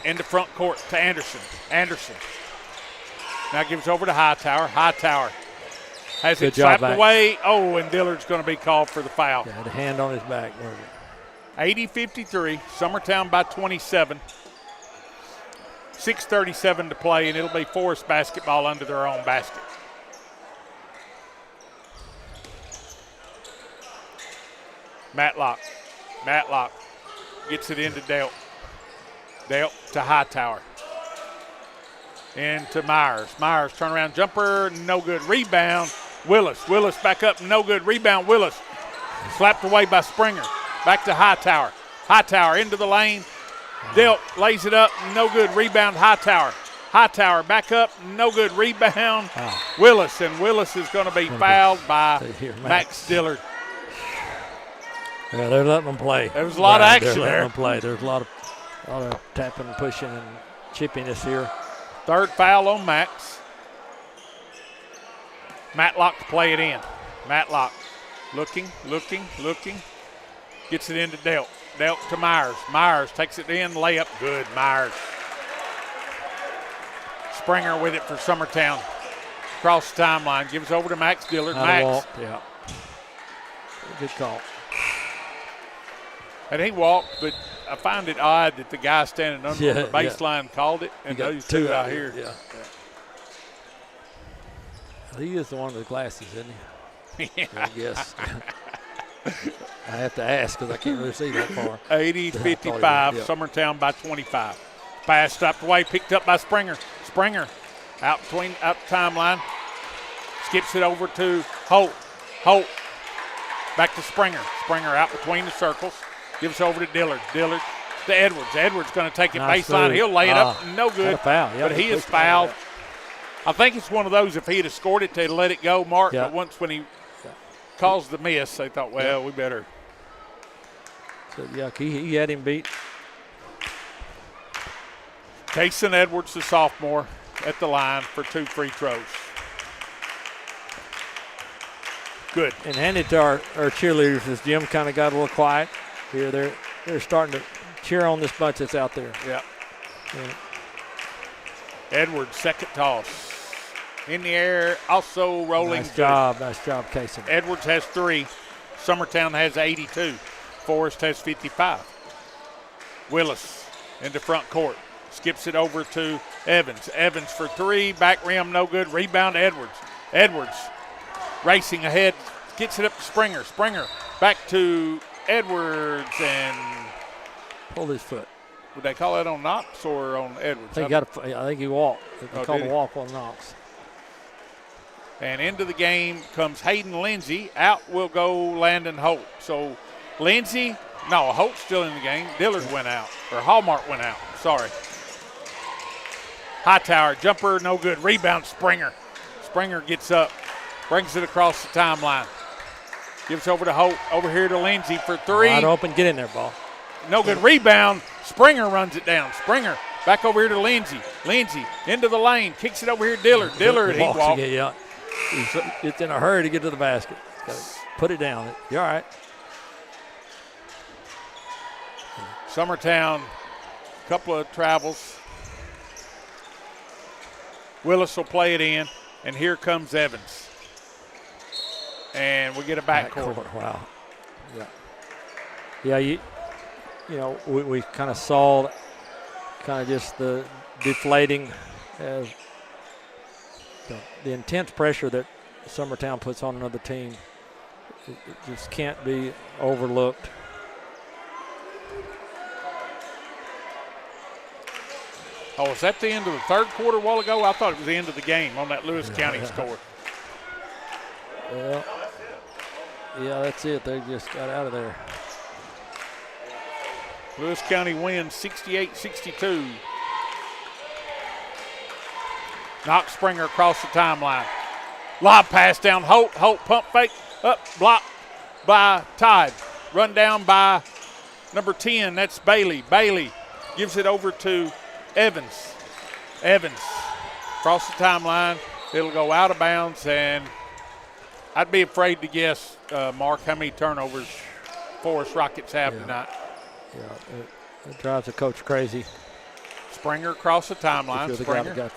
into front court to Anderson. Anderson. Now gives over to Hightower. Hightower has it slapped away. Oh, and Dillard's going to be called for the foul.
Had a hand on his back.
80-53. Summertown by 27. 6:37 to play, and it'll be Forrest basketball under their own basket. Matlock gets it into Delt. Delt to Hightower. Into Myers. Myers turnaround jumper, no good. Rebound, Willis. Willis back up, no good. Rebound, Willis. Slapped away by Springer. Back to Hightower. Hightower into the lane. Delt lays it up, no good. Rebound, Hightower. Hightower back up, no good. Rebound, Willis. And Willis is going to be fouled by Max Dillard.
Yeah, they're letting them play.
There was a lot of action
they're letting
there.
them play. There's a lot of tapping, pushing, and chippiness here.
Third foul on Max. Matlock to play it in. Matlock looking. Gets it into Delt. Delt to Myers. Myers takes it in, layup. Good, Myers. Springer with it for Summertown. Across the timeline. Gives over to Max Dillard. Max.
Yeah. Good call.
And he walked, but I find it odd that the guy standing under the baseline called it, and those two out here.
Yeah. He is the one with the glasses, isn't he?
Yeah.
I guess. I have to ask because I can't really see that far.
80-55, Summertown by 25. Pass stopped away, picked up by Springer. Springer out the timeline. Skips it over to Holt. Holt back to Springer. Springer out between the circles. Gives over to Dillard. Dillard to Edwards. Edwards going to take it baseline. He'll lay it up. No good. But he is fouled. I think it's one of those, if he had scored it, they'd let it go, Mark. But once when he caused the miss, they thought, well, we better.
So, he had him beat.
Kason Edwards, the sophomore, at the line for 2 free throws. Good.
And handed to our cheerleaders as Jim kind of got a little quiet. Here they're starting to cheer on this bunch that's out there.
Yeah. Edwards, second toss. In the air, also rolling.
Nice job, Kason.
Edwards has 3. Summertown has 82. Forrest has 55. Willis into front court. Skips it over to Evans. Evans for 3. Back rim, no good. Rebound, Edwards. Edwards racing ahead. Gets it up to Springer. Springer back to Edwards and
pulled his foot.
Would they call that on Knox or on Edwards?
I think he walked. They called a walk on Knox.
And into the game comes Hayden Lindsay. Out will go Landon Holt. So Holt's still in the game. Dillard went out, or Hallmark went out. Sorry. Hightower, jumper, no good. Rebound, Springer. Springer gets up, brings it across the timeline. Gives over to Holt, over here to Lindsay for 3.
Wide open, get in there, ball.
No good. Rebound. Springer runs it down. Springer back over here to Lindsay. Lindsay into the lane. Kicks it over here to Dillard. Dillard, he walks.
It's in a hurry to get to the basket. Got to put it down. You're all right.
Summertown, couple of travels. Willis will play it in, and here comes Evans. And we get a backcourt.
Wow. Yeah, we kind of saw kind of just the deflating as the intense pressure that Summertown puts on another team. It just can't be overlooked.
Oh, is that the end of the third quarter a while ago? I thought it was the end of the game on that Lewis County score.
Yeah, that's it. They just got out of there.
Lewis County wins 68-62. Knox Springer across the timeline. Lob pass down Holt. Holt pump fake. Up, blocked by Tide. Run down by number 10. That's Bailey. Bailey gives it over to Evans. Evans across the timeline. It'll go out of bounds, and I'd be afraid to guess, Mark, how many turnovers Forrest Rockets have tonight.
Yeah, it drives the coach crazy.
Springer across the timeline. Springer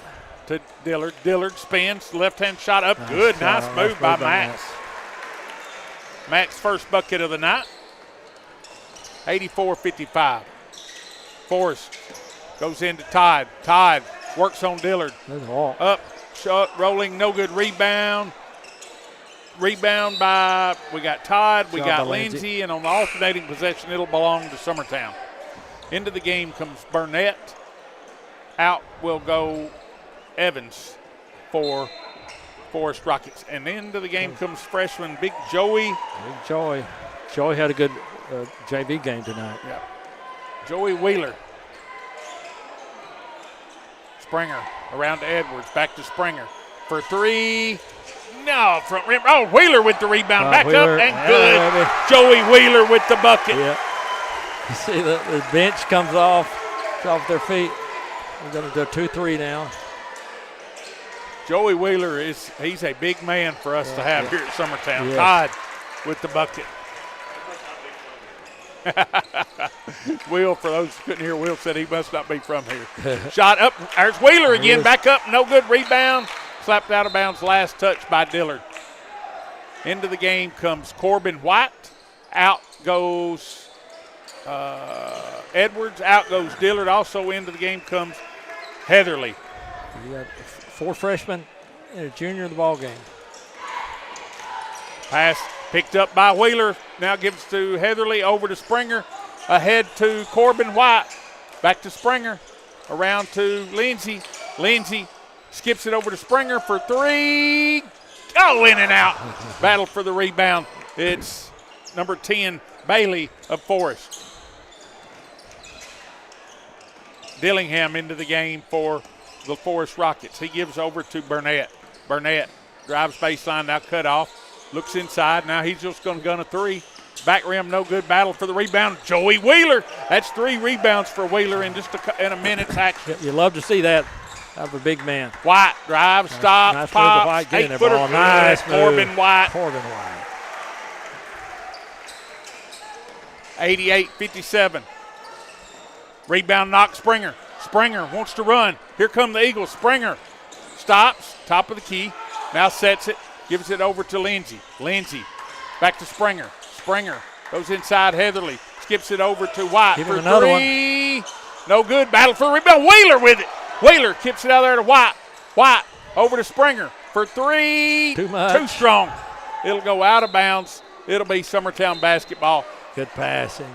to Dillard. Dillard spins, left-hand shot up. Good, nice move by Max. Max first bucket of the night. 84-55. Forrest goes into Tide. Tide works on Dillard. Up, shot, rolling, no good. Rebound. Rebound by, we got Tide, we got Lindsay, and on the alternating possession, it'll belong to Summertown. Into the game comes Burnett. Out will go Evans for Forrest Rockets. And into the game comes freshman Big Joey.
Big Joey. Joey had a good JV game tonight.
Yeah. Joey Wheeler. Springer around to Edwards. Back to Springer for three. No, front rim. Oh, Wheeler with the rebound. Back
Wheeler.
up and good. Joey Wheeler with the bucket.
Yeah. You see the bench comes off. It's off their feet. We're going to do a 2-3 now.
Joey Wheeler he's a big man for us to have here at Summertown.
Yes.
Todd with the bucket. Will, for those who couldn't hear, Will said he must not be from here. Shot up. There's Wheeler again. Back up. No good. Rebound. Slapped out of bounds. Last touch by Dillard. Into the game comes Corbin White. Out goes Edwards. Out goes Dillard. Also into the game comes Heatherly.
You got 4 freshmen and a junior in the ball game.
Pass picked up by Wheeler. Now gives to Heatherly. Over to Springer. Ahead to Corbin White. Back to Springer. Around to Lindsay. Lindsay skips it over to Springer for three. Oh, in and out. Battle for the rebound. It's number 10, Bailey of Forrest. Dillingham into the game for the Forrest Rockets. He gives over to Burnett. Burnett drives baseline, now cut off. Looks inside. Now he's just going to gun a three. Back rim, no good. Battle for the rebound. Joey Wheeler. That's 3 rebounds for Wheeler in just in a minute's action.
You love to see that. Of a big man.
White drives, stops,
nice
pops. 8-footer.
Nice move.
Corbin White.
Corbin White.
88-57. Rebound Knox Springer. Springer wants to run. Here come the Eagles. Springer stops, top of the key. Now sets it, gives it over to Lindsay. Lindsay back to Springer. Springer goes inside Heatherly. Skips it over to White for three. No good. Battle for the rebound. Wheeler with it. Wheeler keeps it out there to White. White over to Springer for three.
Too much.
Too strong. It'll go out of bounds. It'll be Summertown basketball.
Good passing.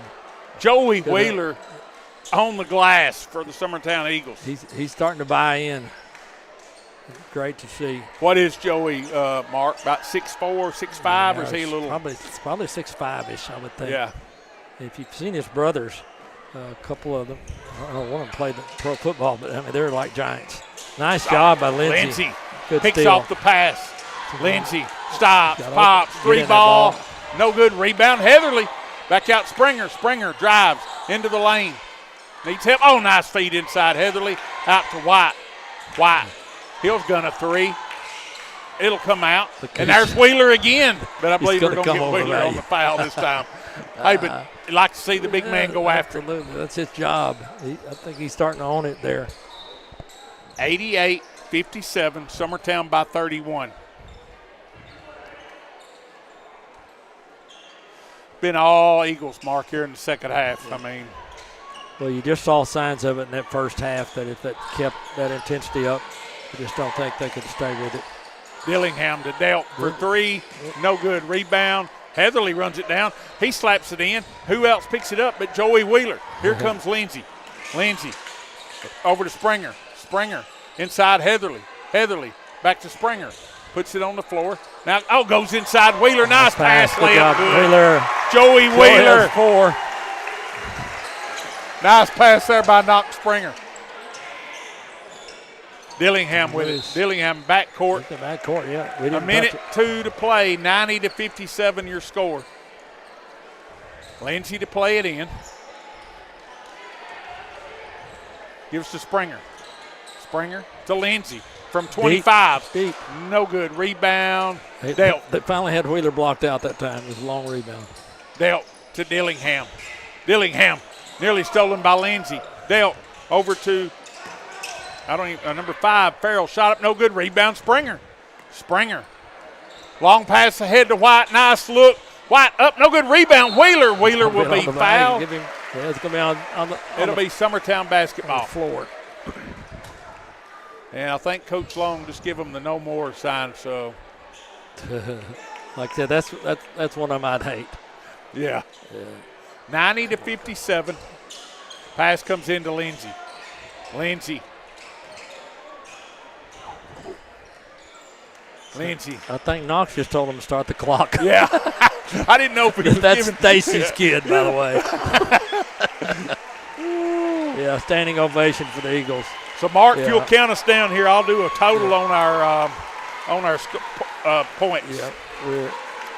Joey Wheeler on the glass for the Summertown Eagles.
He's starting to buy in. Great to see.
What is Joey, Mark? About 6'4", 6'5", or is he a little?
Probably 6'5"-ish, I would think.
Yeah.
If you've seen his brothers, a couple of them, I don't know, one of them played pro football, but I mean, they're like giants. Nice job by Lindsay.
Lindsay
Good
picks
steal.
off the pass. Lindsay stops, pops, 3 ball. No good. Rebound, Heatherly. Back out Springer. Springer drives into the lane. Needs help. Oh, nice feed inside Heatherly. Out to White. White. He'll gun a 3. It'll come out. And there's Wheeler again. But I believe we're going to get Wheeler on the foul this time. Hey, but you'd like to see the big man go after him.
Absolutely. That's his job. I think he's starting to own it there.
88-57, Summertown by 31. Been all Eagles, Mark, here in the second half. I mean.
Well, you just saw signs of it in that first half that if that kept that intensity up, I just don't think they could stay with it.
Dillingham to Delt for 3. No good. Rebound. Heatherly runs it down. He slaps it in. Who else picks it up but Joey Wheeler? Here comes Lindsay. Lindsay Over to Springer. Springer inside Heatherly. Heatherly back to Springer. Puts it on the floor. Now, goes inside Wheeler. Nice pass. Layup good.
Wheeler.
Joey Wheeler.
4.
Nice pass there by Knox Springer. Dillingham with it. Dillingham backcourt.
The backcourt, yeah. We
A
didn't
minute
touch it.
2 to play. 90-57 your score. Lindsay to play it in. Gives to Springer. Springer to Lindsay from 25.
Deep.
No good. Rebound.
They
Dealt.
finally had Wheeler blocked out that time. It was a long rebound.
Dealt to Dillingham. Dillingham nearly stolen by Lindsay. Dealt over to number 5. Farrell shot up. No good. Rebound. Springer. Springer. Long pass ahead to White. Nice look. White up. No good. Rebound. Wheeler. Wheeler will be fouled.
It's going to be on the
It'll be Summertown basketball.
Floor.
And I think Coach Long just give them the no more sign. So,
like I said, that's one I might hate.
Yeah. 90-57. Pass comes into Lindsay. Lindsay.
I think Knox just told him to start the clock.
Yeah. I didn't know if it was
That's Stacy's kid, by the way. Yeah, standing ovation for the Eagles.
So, Mark, if you'll count us down here, I'll do a total on our points.
Yeah, we're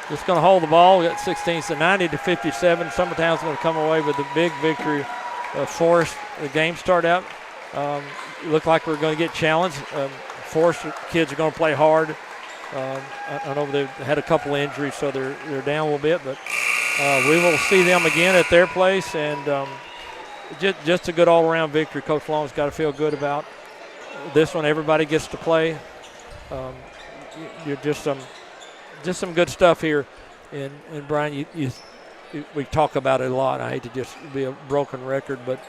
just going to hold the ball. We got 16, so 90-57. Summertown's going to come away with a big victory. Forrest, the game started out. Looked like we're going to get challenged. Forrest kids are going to play hard. I know they've had a couple injuries, so they're down a little bit, but we will see them again at their place, and just a good all-around victory. Coach Long's got to feel good about this one. Everybody gets to play. You're just some good stuff here, and Brian, we talk about it a lot. I hate to just be a broken record, but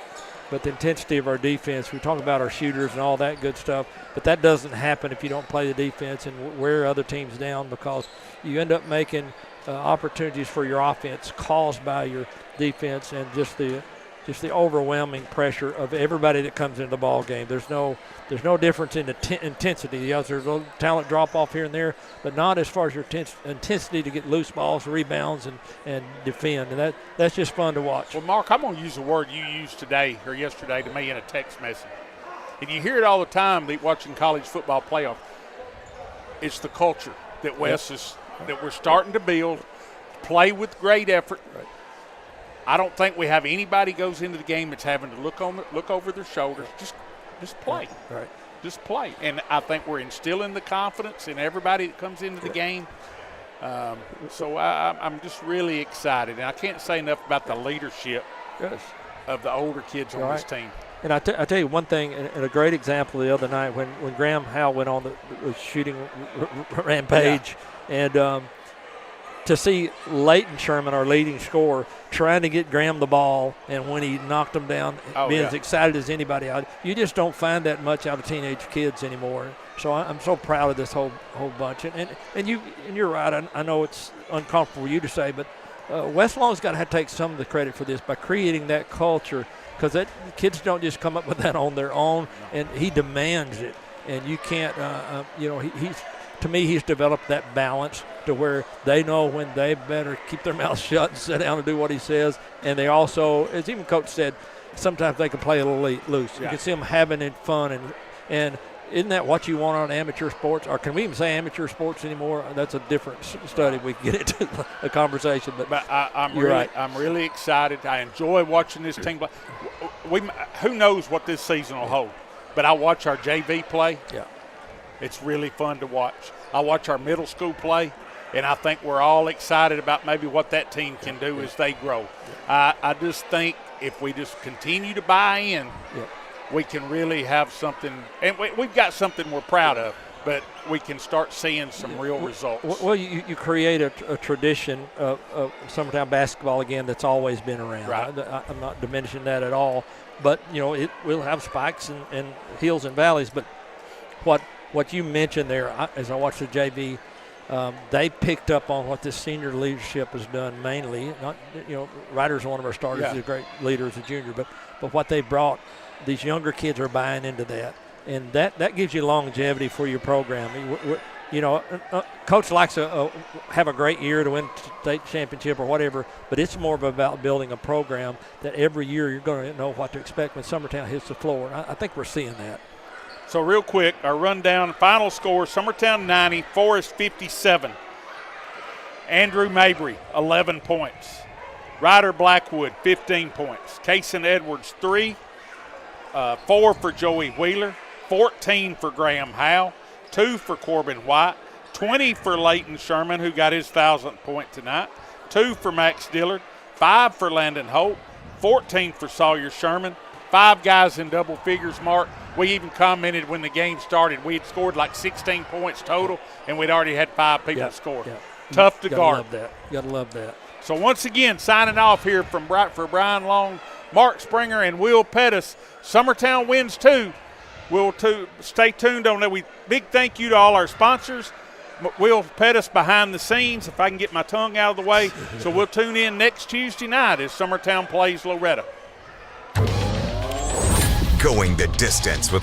the intensity of our defense, we talk about our shooters and all that good stuff, but that doesn't happen if you don't play the defense and wear other teams down, because you end up making opportunities for your offense caused by your defense and just the overwhelming pressure of everybody that comes into the ball game. There's no difference in the intensity. Yes, there's a little talent drop off here and there, but not as far as your intensity to get loose balls, rebounds, and defend. And that's just fun to watch.
Well, Mark, I'm going to use a word you used today or yesterday to me in a text message. And you hear it all the time watching college football playoff. It's the culture that that we're starting to build, play with great effort.
Right.
I don't think we have anybody goes into the game that's having to look over their shoulders. Just play.
Right.
Just play. And I think we're instilling the confidence in everybody that comes into the game. So I'm just really excited. And I can't say enough about the leadership of the older kids on this team.
And I tell you one thing, and a great example the other night when Graham Howell went on the shooting rampage, and to see Leighton Sherman, our leading scorer, trying to get Graham the ball, and when he knocked him down, being as excited as anybody out. You just don't find that much out of teenage kids anymore. So I'm so proud of this whole bunch. And you're right. I know it's uncomfortable for you to say, but Wes Long's got to take some of the credit for this by creating that culture, because kids don't just come up with that on their own, and he demands it. And you can't, to me, he's developed that balance to where they know when they better keep their mouth shut and sit down and do what he says. And they also, as even Coach said, sometimes they can play a little loose. You can see them having fun. And isn't that what you want on amateur sports? Or can we even say amateur sports anymore? That's a different study. We can get into a conversation. But
I'm
right.
really excited. I enjoy watching this team play. Who knows what this season will hold? But I watch our JV play.
Yeah.
It's really fun to watch. I watch our middle school play, and I think we're all excited about maybe what that team can do as they grow. I just think if we just continue to buy in, we can really have something, and we've got something we're proud of, but we can start seeing some real results.
Well, you create a tradition of Summertown basketball again that's always been around.
Right.
I'm not diminishing that at all, but it will have spikes and hills and valleys. But what you mentioned there, as I watch the JV they picked up on what this senior leadership has done mainly. Not, Ryder's one of our starters.
Yeah.
He's a great leader as a junior, but what they brought, these younger kids are buying into that, and that gives you longevity for your program. Coach likes to have a great year to win state championship or whatever, but it's more about building a program that every year you're going to know what to expect when Summertown hits the floor. I think we're seeing that.
So real quick, our rundown, final score, Summertown 90, Forrest 57. Andrew Mabry, 11 points. Ryder Blackwood, 15 points. Kaysen Edwards, 3. 4 for Joey Wheeler. 14 for Graham Howe. 2 for Corbin White. 20 for Leighton Sherman, who got his 1,000th point tonight. 2 for Max Dillard. 5 for Landon Holt. 14 for Sawyer Sherman. 5 guys in double figures, Mark. We even commented when the game started, we had scored like 16 points total, and we'd already had 5 people score.
Yep.
Tough to guard.
Gotta love that.
So once again, signing off here for Brian Long, Mark Springer, and Will Pettis. Summertown wins 2. We'll stay tuned on that. Big thank you to all our sponsors. Will Pettis behind the scenes, if I can get my tongue out of the way. So we'll tune in next Tuesday night as Summertown plays Loretta.
Going the distance with